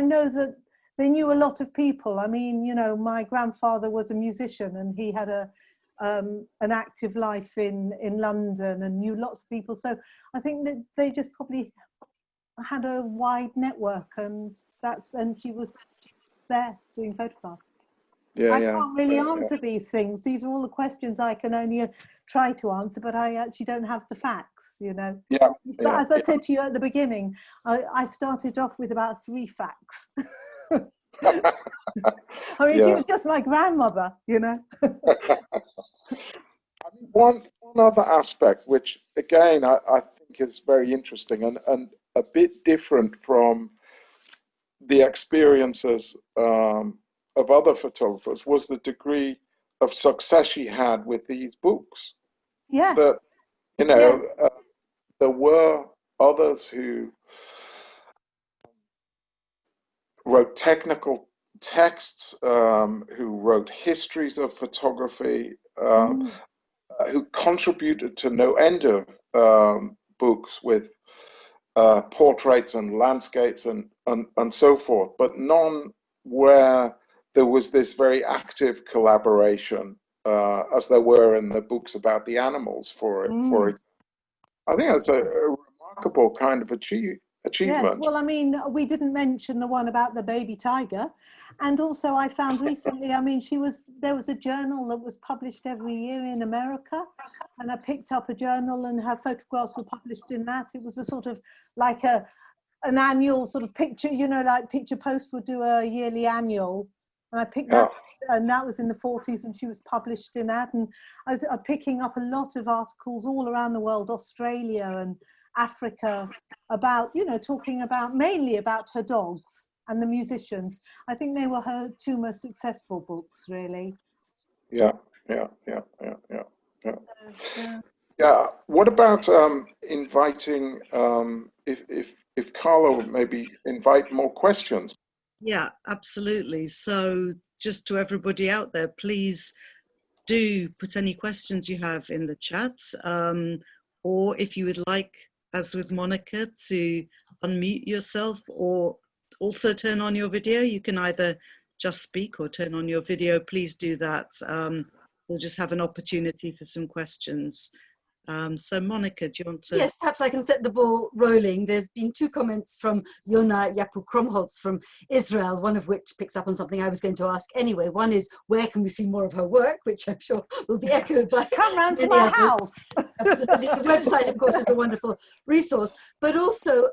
know that they knew a lot of people. I mean, you know, my grandfather was a musician and he had an active life in London and knew lots of people. So I think that they just probably had a wide network, and she was there doing photographs. I can't really answer these things. These are all the questions I can only try to answer, but I actually don't have the facts, you know. But as I said to you at the beginning, I started off with about 3 facts. I mean, she was just my grandmother, you know. One other aspect, which again I think is very interesting and a bit different from the experiences of other photographers, was the degree of success she had with these books. Yes. That, you know, there were others who wrote technical texts, who wrote histories of photography, who contributed to no end of books with portraits and landscapes and so forth, but none where there was this very active collaboration, as there were in the books about the animals. For I think that's a remarkable kind of achievement. Yes, well, I mean, we didn't mention the one about the baby tiger. And also I found recently, I mean, there was a journal that was published every year in America, and I picked up a journal and her photographs were published in that. It was a sort of like an annual sort of picture, you know, like Picture Post would do a yearly annual. And I picked that up, and that was in the 40s, and she was published in that. And I was picking up a lot of articles all around the world, Australia and Africa, about, you know, talking about mainly about her dogs and the musicians. I think they were her 2 most successful books, really. Yeah. What about inviting, if if Carla would maybe invite more questions. Yeah, absolutely. So just to everybody out there, please do put any questions you have in the chat, or if you would like, as with Monica, to unmute yourself or also turn on your video. You can either just speak or turn on your video. Please do that. We'll just have an opportunity for some questions. So Monica, do you want to? Yes, perhaps I can set the ball rolling. There's been two comments from Yona Yaku-Kromholtz from Israel, one of which picks up on something I was going to ask anyway. One is, where can we see more of her work, which I'm sure will be echoed by Come round to my house. Absolutely. The website, of course, is a wonderful resource. But also,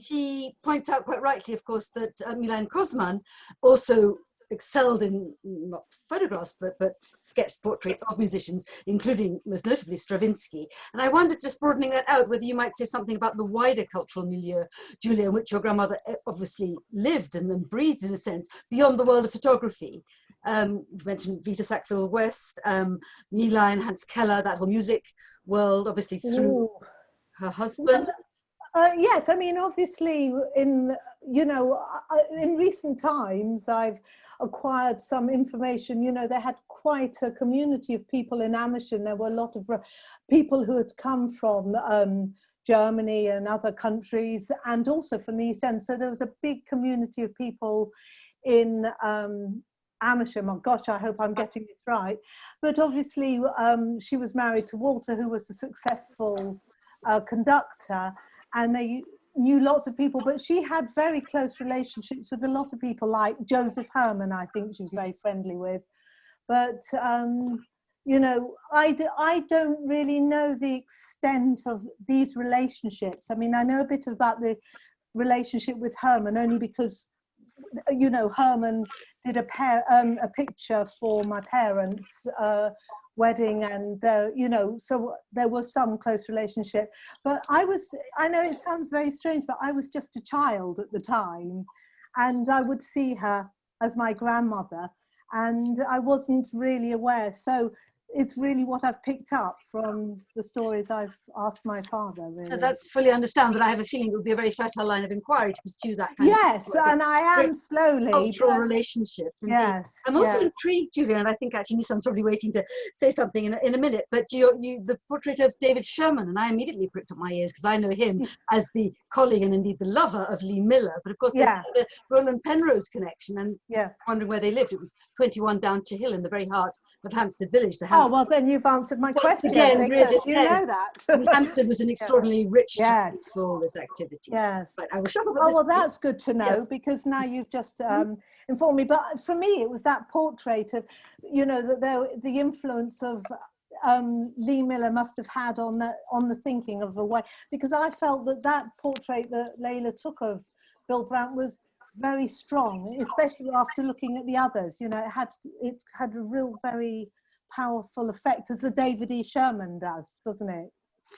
she points out quite rightly, of course, that Milan Kosman also excelled in not photographs but sketched portraits of musicians, including most notably Stravinsky. And I wondered, just broadening that out, whether you might say something about the wider cultural milieu, Julia, in which your grandmother obviously lived and breathed, in a sense, beyond the world of photography. You mentioned Vita Sackville-West, Nila and Hans Keller, that whole music world, obviously through her husband. Yes, I mean, obviously, in recent times, I've acquired some information. You know, they had quite a community of people in Amersham. There were a lot of people who had come from Germany and other countries, and also from the East End. So there was a big community of people in Amersham. Oh gosh, I hope I'm getting this right. But obviously, she was married to Walter, who was a successful conductor, and they knew lots of people, but she had very close relationships with a lot of people, like Joseph Herman, I think she was very friendly with. But, you know, I don't really know the extent of these relationships. I mean, I know a bit about the relationship with Herman, only because, you know, Herman did a picture for my parents' wedding, and you know, so there was some close relationship. But I know it sounds very strange, but I was just a child at the time, and I would see her as my grandmother, and I wasn't really aware. So it's really what I've picked up from the stories I've asked my father, really. That's fully understand, but I have a feeling it would be a very fertile line of inquiry to pursue that kind of and I am slowly cultural relationships. Indeed. Yes, I'm also intrigued, Julia, and I think actually Nissan's probably waiting to say something in a minute. But the portrait of David Sherman, and I immediately pricked up my ears because I know him as the colleague and indeed the lover of Lee Miller. But of course, there's the Roland Penrose connection, and wondering where they lived. It was 21 Downshire Hill in the very heart of Hampstead Village. Oh, well, then you've answered my question, again, because you know that. Hampstead was an extraordinarily rich time for all this activity. Yes. But I will shut up. Oh, well, that's good to know, because now you've just informed me. But for me, it was that portrait of, you know, that the influence of Lee Miller must have had on the thinking of the way, because I felt that portrait that Laelia took of Bill Brandt was very strong, especially after looking at the others. You know, it had a real very powerful effect, as the David E. Sherman does, doesn't it?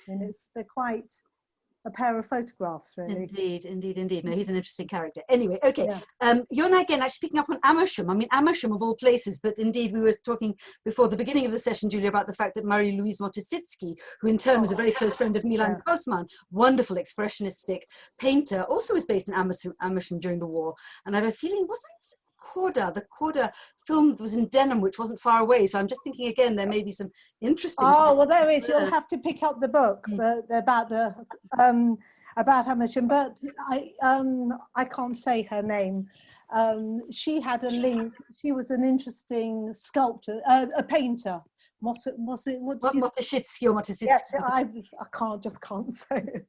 And they're quite a pair of photographs, really. Indeed, indeed, indeed. No, he's an interesting character. Anyway, okay. You're now again actually picking up on Amersham. I mean, Amersham of all places, but indeed we were talking before the beginning of the session, Julia, about the fact that Marie-Louise Motysicki, who in turn was a very close friend of Milan Kosman, wonderful expressionistic painter, also was based in Amersham during the war. And I have a feeling, the Korda film was in Denham, which wasn't far away. So I'm just thinking again, there may be some interesting. Oh, well, there is. You'll have to pick up the book about Amersham, but I can't say her name. She had a link. She was an interesting sculptor, a painter. Motysicki or Motysicki. Yes, I can't say it.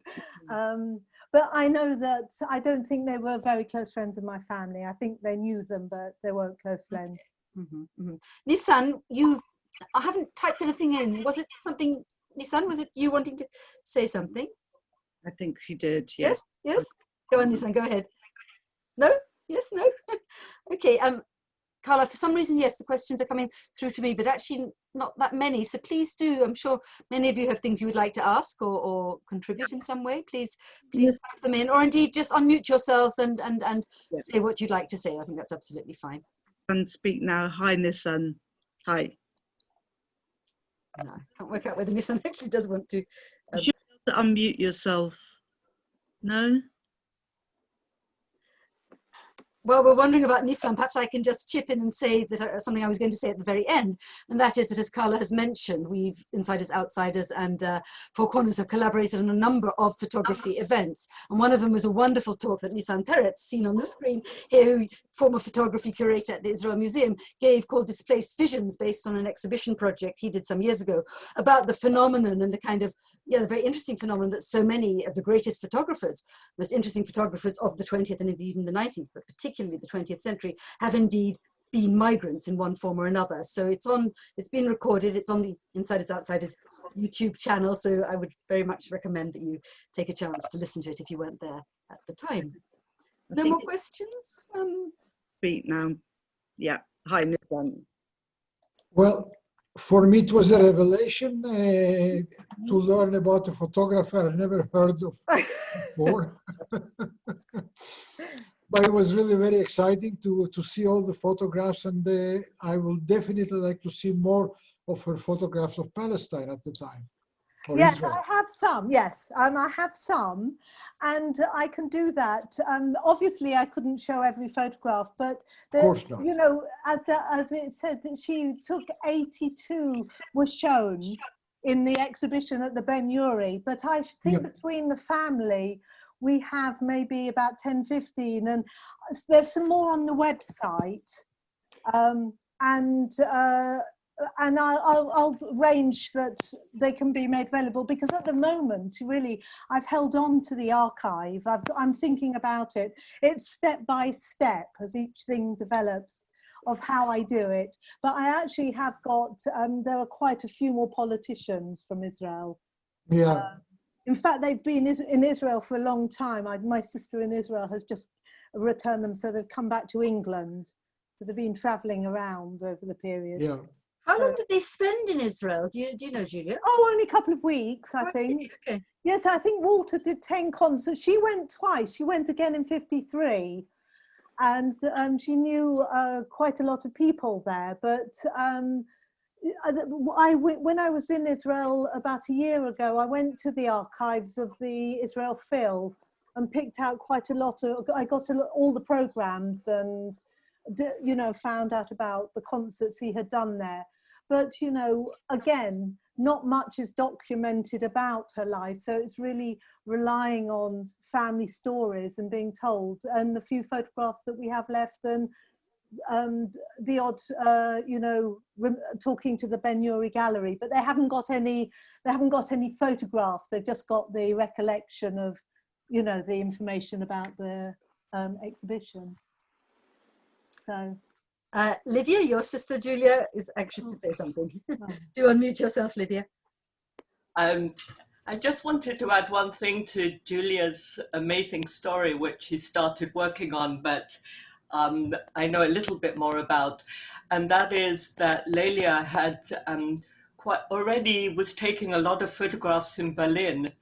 But I know that I don't think they were very close friends of my family. I think they knew them, but they weren't close friends. Nissan, I haven't typed anything in. Was it something, Nissan, was it you wanting to say something? I think she did, yes. Yes? Go on, Nissan, go ahead. No? Yes, no? Okay, Carla, for some reason, yes, the questions are coming through to me, but actually not that many. So please do. I'm sure many of you have things you would like to ask or contribute in some way. Please type them in, or indeed just unmute yourselves and say what you'd like to say. I think that's absolutely fine. And speak now. Hi, Nissan. Hi. No, I can't work out whether Nissan actually does want to. You should be able to unmute yourself. No? while we're wondering about Nissan, perhaps I can just chip in and say that something I was going to say at the very end, and that is that, as Carla has mentioned, we've Insiders, Outsiders, and Four Corners have collaborated on a number of photography events, and one of them was a wonderful talk that Nissan Peretz, seen on the screen here, who, former photography curator at the Israel Museum, gave, called Displaced Visions, based on an exhibition project he did some years ago about the phenomenon and the kind of, the very interesting phenomenon that so many of the greatest photographers, most interesting photographers of the 20th and indeed even the 19th, but particularly the 20th century, have indeed been migrants in one form or another. So it's been recorded, it's on the Insiders Outsiders YouTube channel, so I would very much recommend that you take a chance to listen to it if you weren't there at the time. No more questions? Speak now. Yeah, hi Nissan. Well, for me it was a revelation to learn about a photographer I never heard of before. But it was really very exciting to see all the photographs, and I will definitely like to see more of her photographs of Palestine at the time. Yes, Israel. I have some. Yes, I have some, and I can do that. Obviously, I couldn't show every photograph, but Of course not. you know, as it said, that she took 82 were shown in the exhibition at the Ben Yuri. But I think between the family, we have maybe about 10, 15, and there's some more on the website, and I'll arrange that they can be made available, because at the moment, really, I've held on to the archive. I'm thinking about it. It's step by step as each thing develops of how I do it. But I actually have got, there are quite a few more politicians from Israel. Yeah. In fact, they've been in Israel for a long time. My sister in Israel has just returned them, so they've come back to England. So they've been traveling around over the period. Yeah. How long did they spend in Israel? Do you know, Julia? Oh, only a couple of weeks, I think. Okay. Yes, I think Walter did 10 concerts. She went twice. She went again in '53, and she knew quite a lot of people there. But when I was in Israel about a year ago, I went to the archives of the Israel Phil and picked out quite a lot of, I got all the programs and, you know, found out about the concerts he had done there. But, you know, again, not much is documented about her life. So it's really relying on family stories and being told, and the few photographs that we have left, and the odd, you know, talking to the Ben Yuri gallery, but they haven't got any photographs. They've just got the recollection of, you know, the information about the exhibition. So. Lydia, your sister Julia is anxious to say something. Do unmute yourself, Lydia. I just wanted to add one thing to Julia's amazing story, which he started working on, but I know a little bit more about, and that is that Laelia had already was taking a lot of photographs in Berlin,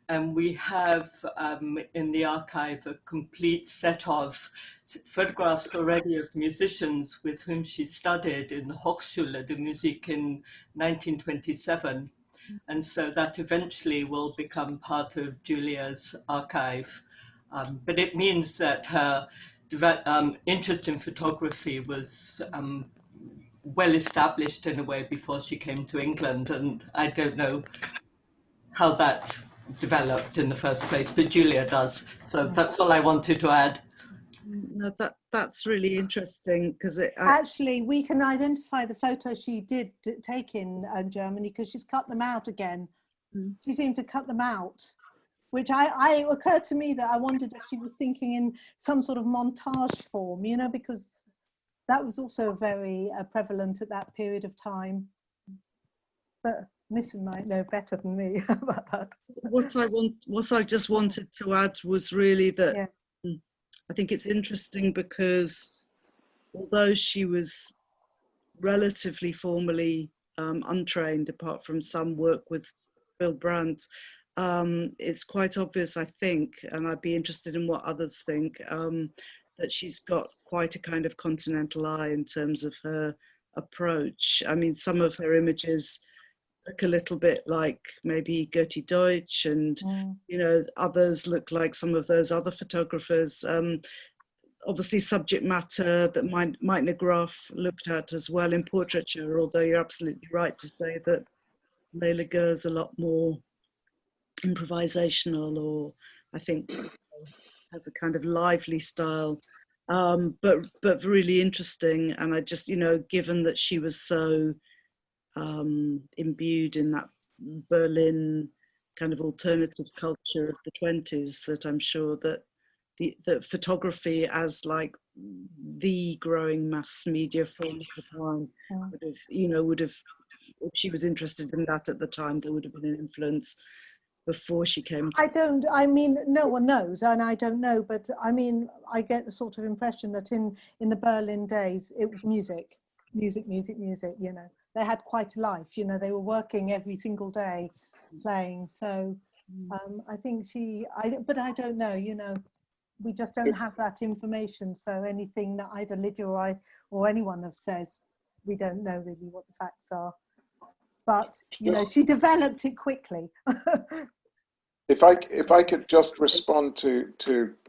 and we have in the archive a complete set of photographs already of musicians with whom she studied in the Hochschule de Musik in 1927. And so that eventually will become part of Julia's archive. But it means that her interest in photography was well established in a way before she came to England. And I don't know how that developed in the first place, but Julia does. So that's all I wanted to add. No, that's really interesting, because actually we can identify the photos she did take in Germany, because she's cut them out again. She seemed to cut them out, which I occurred to me that I wondered if she was thinking in some sort of montage form, you know, because that was also very prevalent at that period of time. But Mrs. might know better than me about that. What I just wanted to add was really that, yeah. I think it's interesting because although she was relatively formally untrained, apart from some work with Bill Brandt, it's quite obvious, I think, and I'd be interested in what others think, that she's got quite a kind of continental eye in terms of her approach. I mean, some of her images look a little bit like maybe Gertie Deutsch, and you know, others look like some of those other photographers. obviously subject matter that Meitner Graf looked at as well in Portraiture, although you're absolutely right to say that Laelia Goehr is a lot more improvisational, or I think has a kind of lively style, but really interesting. And I just, you know, given that she was so imbued in that Berlin kind of alternative culture of the 20s, that I'm sure that the photography as like the growing mass media form at the time would have, you know, if she was interested in that at the time, there would have been an influence before she came. I mean, no one knows, and I don't know, but I mean, I get the sort of impression that in the Berlin days, it was music, you know. They had quite a life, you know, they were working every single day playing. So I think but I don't know, you know, we just don't have that information. So anything that either Lydia or I or anyone else says, we don't know really what the facts are. But, you know, she developed it quickly. If I could just respond to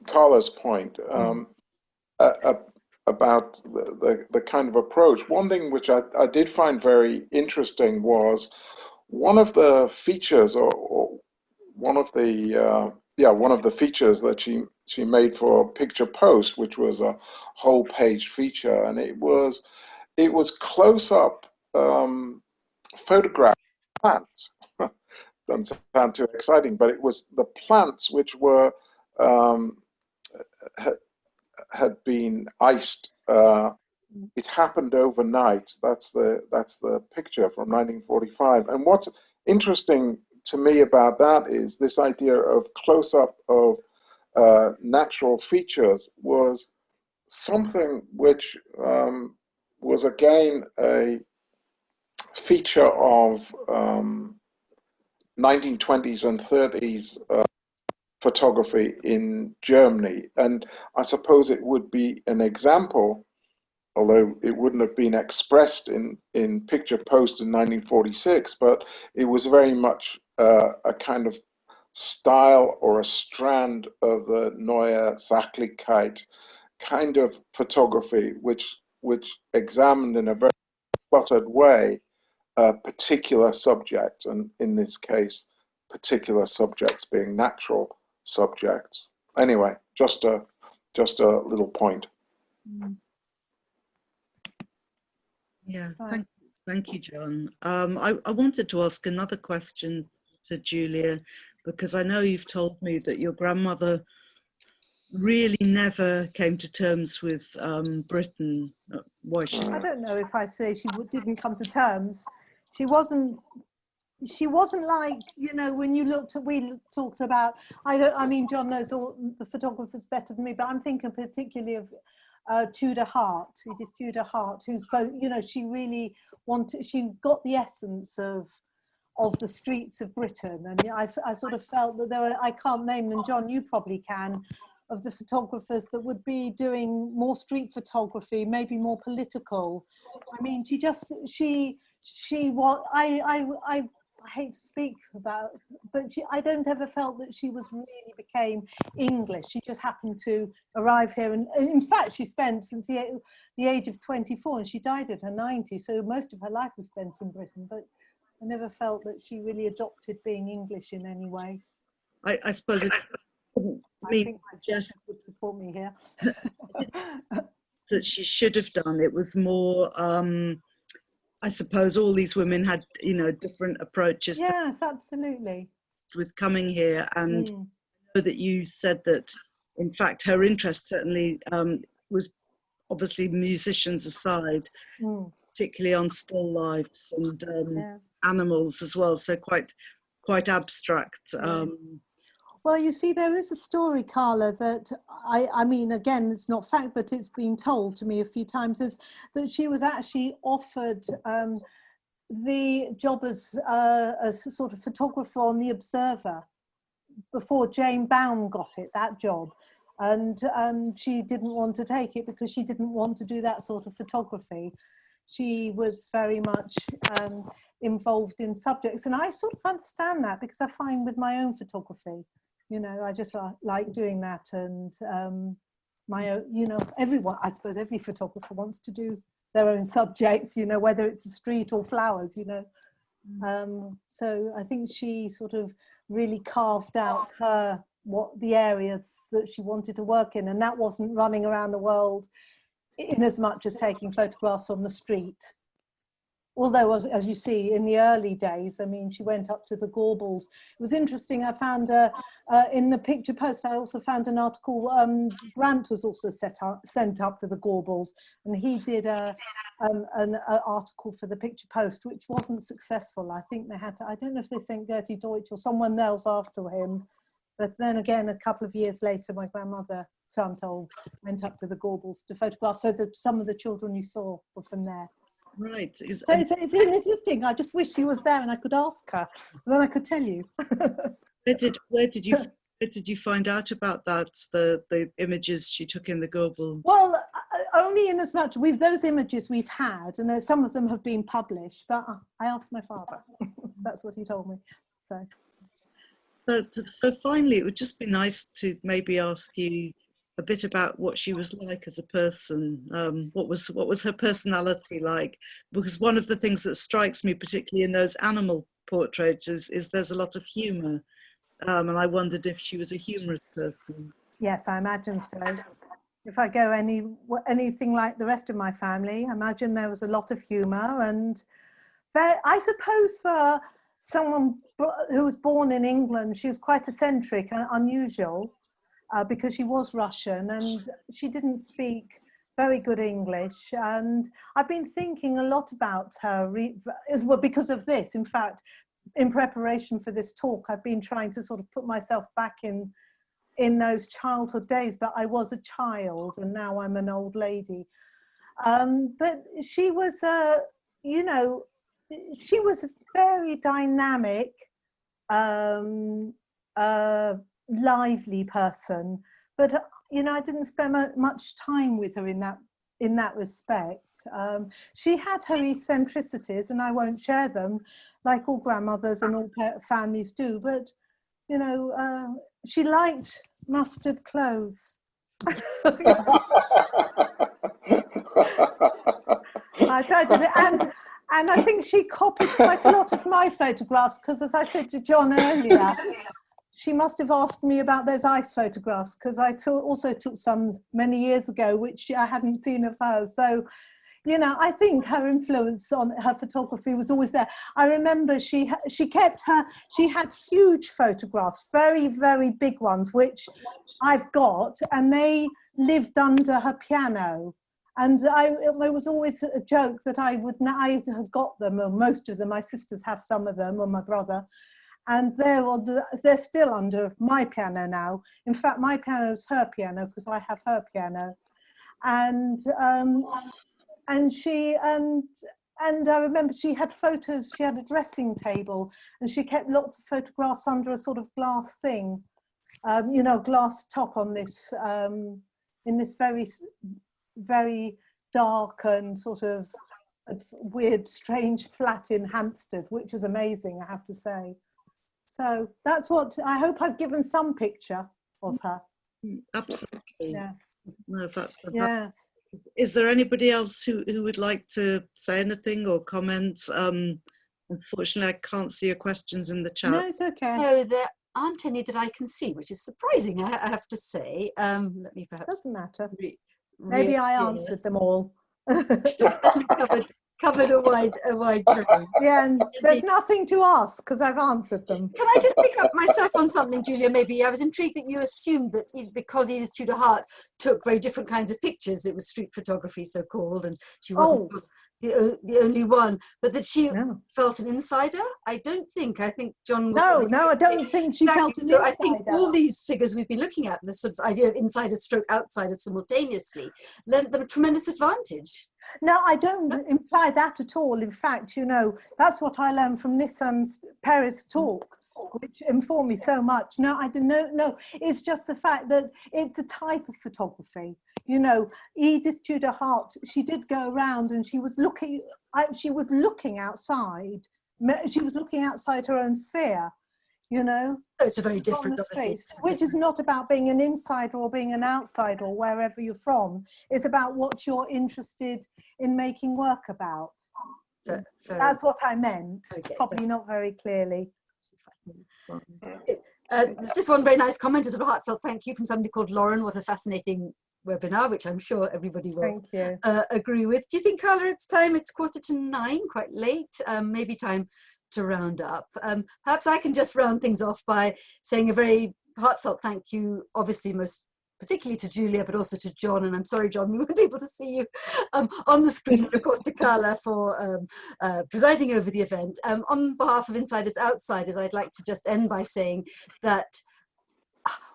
Carla's point about the kind of approach. One thing which I did find very interesting was one of the features, or one of the features that she made for Picture Post, which was a whole page feature, and it was close up photograph plants. Doesn't sound too exciting, but it was the plants which were had been iced. It happened overnight. That's the picture from 1945. And what's interesting to me about that is this idea of close-up of natural features was something which was again a feature of 1920s and 30s photography in Germany. And I suppose it would be an example, although it wouldn't have been expressed in Picture Post in 1946, but it was very much a kind of style or a strand of the Neue Sachlichkeit kind of photography, which examined in a very cluttered way a particular subject, and in this case, particular subjects being natural subjects. Anyway, just a little point. Yeah, thank you, John. I wanted to ask another question to Julia, because I know you've told me that your grandmother really never came to terms with Britain. Why she? I don't know if I say she didn't come to terms. She wasn't like, you know, when we talked about, I mean, John knows all the photographers better than me, but I'm thinking particularly of Tudor Hart, Edith Tudor Hart, who's so, you know, she really she got the essence of the streets of Britain. And I sort of felt that there were, I can't name them, John, you probably can, of the photographers that would be doing more street photography, maybe more political. I mean, I hate to speak about, but I don't ever felt that she really became English. She just happened to arrive here, and in fact, she spent since the age of 24, and she died at her 90. So most of her life was spent in Britain. But I never felt that she really adopted being English in any way. I suppose I think my sister would support me here. That she should have done. It was more. I suppose all these women had, you know, different approaches. Yes, absolutely. With coming here, and I know that you said that, in fact, her interest certainly was obviously musicians aside, particularly on still lifes and animals as well. So quite abstract. Well, you see, there is a story, Carla, that I mean, again, it's not fact, but it's been told to me a few times, is that she was actually offered the job as a sort of photographer on The Observer before Jane Baum got it, that job. And she didn't want to take it because she didn't want to do that sort of photography. She was very much involved in subjects. And I sort of understand that, because I find with my own photography, you know, I just like doing that. And my own, you know, everyone, I suppose every photographer wants to do their own subjects, you know, whether it's a street or flowers, you know. So I think she sort of really carved out what the areas that she wanted to work in, and that wasn't running around the world in as much as taking photographs on the street. Although, as you see, in the early days, I mean, she went up to the Gorbals. It was interesting. I found in the picture post, I also found an article. Brandt was also sent up to the Gorbals, and he did an article for the picture post, which wasn't successful. I think they had to, I don't know if they sent Gertie Deutsch or someone else after him. But then again, a couple of years later, my grandmother, so I'm told, went up to the Gorbals to photograph. So that some of the children you saw were from there. Right. So it's interesting. I just wish she was there and I could ask her. Then I could tell you. Where did you find out about that? The images she took in the Gorbal? Well, only in as much those images we've had, and some of them have been published. But I asked my father. That's what he told me. So finally, it would just be nice to maybe ask you a bit about what she was like as a person. What was her personality like? Because one of the things that strikes me, particularly in those animal portraits, is there's a lot of humour, and I wondered if she was a humorous person. Yes, I imagine so. If I go anything like the rest of my family, I imagine there was a lot of humour, and I suppose for someone who was born in England, she was quite eccentric and unusual. Because she was Russian and she didn't speak very good English. And I've been thinking a lot about her because of this. In fact, in preparation for this talk, I've been trying to sort of put myself back in those childhood days, but I was a child and now I'm an old lady. But she was, you know, she was a very dynamic, lively person, but you know, I didn't spend much time with her in that respect. She had her eccentricities, and I won't share them, like all grandmothers and all families do. But you know, she liked mustard clothes. I tried to, and I think she copied quite a lot of my photographs, because as I said to John earlier, she must have asked me about those ice photographs, because I also took some many years ago, which I hadn't seen of her. So, you know, I think her influence on her photography was always there. I remember she had huge photographs, very, very big ones, which I've got, and they lived under her piano. And there was always a joke that I had got them, or most of them. My sisters have some of them, or my brother. And they're still under my piano now. In fact, my piano is her piano, because I have her piano. And I remember she had photos. She had a dressing table, and she kept lots of photographs under a sort of glass thing, you know, glass top on this in this very, very dark and sort of weird, strange flat in Hampstead, which was amazing, I have to say. So that's what I hope I've given some picture of her. Absolutely. Yeah. No, that's fantastic. Yeah. Is there anybody else who would like to say anything or comment? Unfortunately, I can't see your questions in the chat. No, it's okay. No, there aren't any that I can see, which is surprising, I have to say. Let me perhaps... Doesn't matter. Maybe I answered them all. Certainly covered a wide terrain. Yeah, and there's nothing to ask because I've answered them. Can I just pick up myself on something, Julia? Maybe I was intrigued that you assumed that because Edith Tudor Hart took very different kinds of pictures, it was street photography, so called, and she wasn't of course, the only one, but that she felt an insider. I don't think. I think John. No, I don't think she felt an insider. I think all these figures we've been looking at, this sort of idea of insider stroke outsider simultaneously, lent them a tremendous advantage. No, I don't imply that at all. In fact, you know, that's what I learned from Nissan's Paris talk, which informed me so much. No, I didn't know. No, it's just the fact that it's the type of photography. You know, Edith Tudor Hart, she did go around and she was looking outside. She was looking outside her own sphere. you know. So it's a very It's on different, the obviously, streets, which is not about being an insider or being an outsider or wherever you're from. It's about what you're interested in making work about. That's what I meant, Okay. probably not very clearly. There's just one very nice comment, a sort of heartfelt thank you from somebody called Lauren. What a fascinating webinar, which I'm sure everybody will Thank you. agree with. Do you think, Carla, it's time? It's 8:45, quite late. Maybe time to round up. Perhaps I can just round things off by saying a very heartfelt thank you, obviously most particularly to Julia, but also to John. And I'm sorry, John, we weren't able to see you on the screen. And of course, to Carla for presiding over the event. On behalf of Insiders Outsiders, I'd like to just end by saying that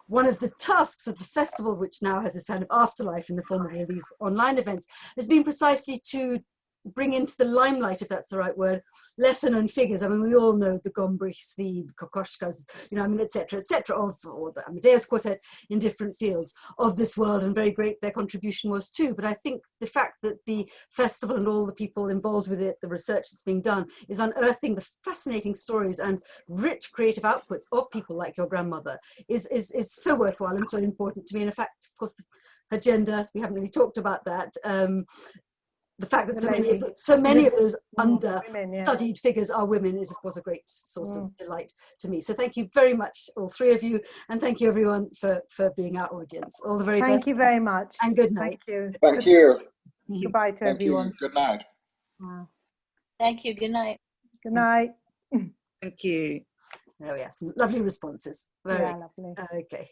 one of the tasks of the festival, which now has this kind of afterlife in the form of all these online events, has been precisely to bring into the limelight, if that's the right word, lesser known figures. I mean, we all know the Gombrichs, the Kokoschkas, you know, I mean, etc., or the Amadeus Quartet in different fields of this world, and very great their contribution was too. But I think the fact that the festival and all the people involved with it, the research that's being done, is unearthing the fascinating stories and rich creative outputs of people like your grandmother is so worthwhile and so important to me. And in fact, of course, her gender, we haven't really talked about that. The fact that so many of those understudied figures are women is, of course, a great source of delight to me. So thank you very much, all three of you, and thank you everyone for being our audience. All the very best. Thank you very much. And good night. Thank you. Thank you. Goodbye to everyone. Good night. Wow. Thank you. Good night. Good night. Thank you. There we are, some lovely responses. Very Yeah, lovely. okay.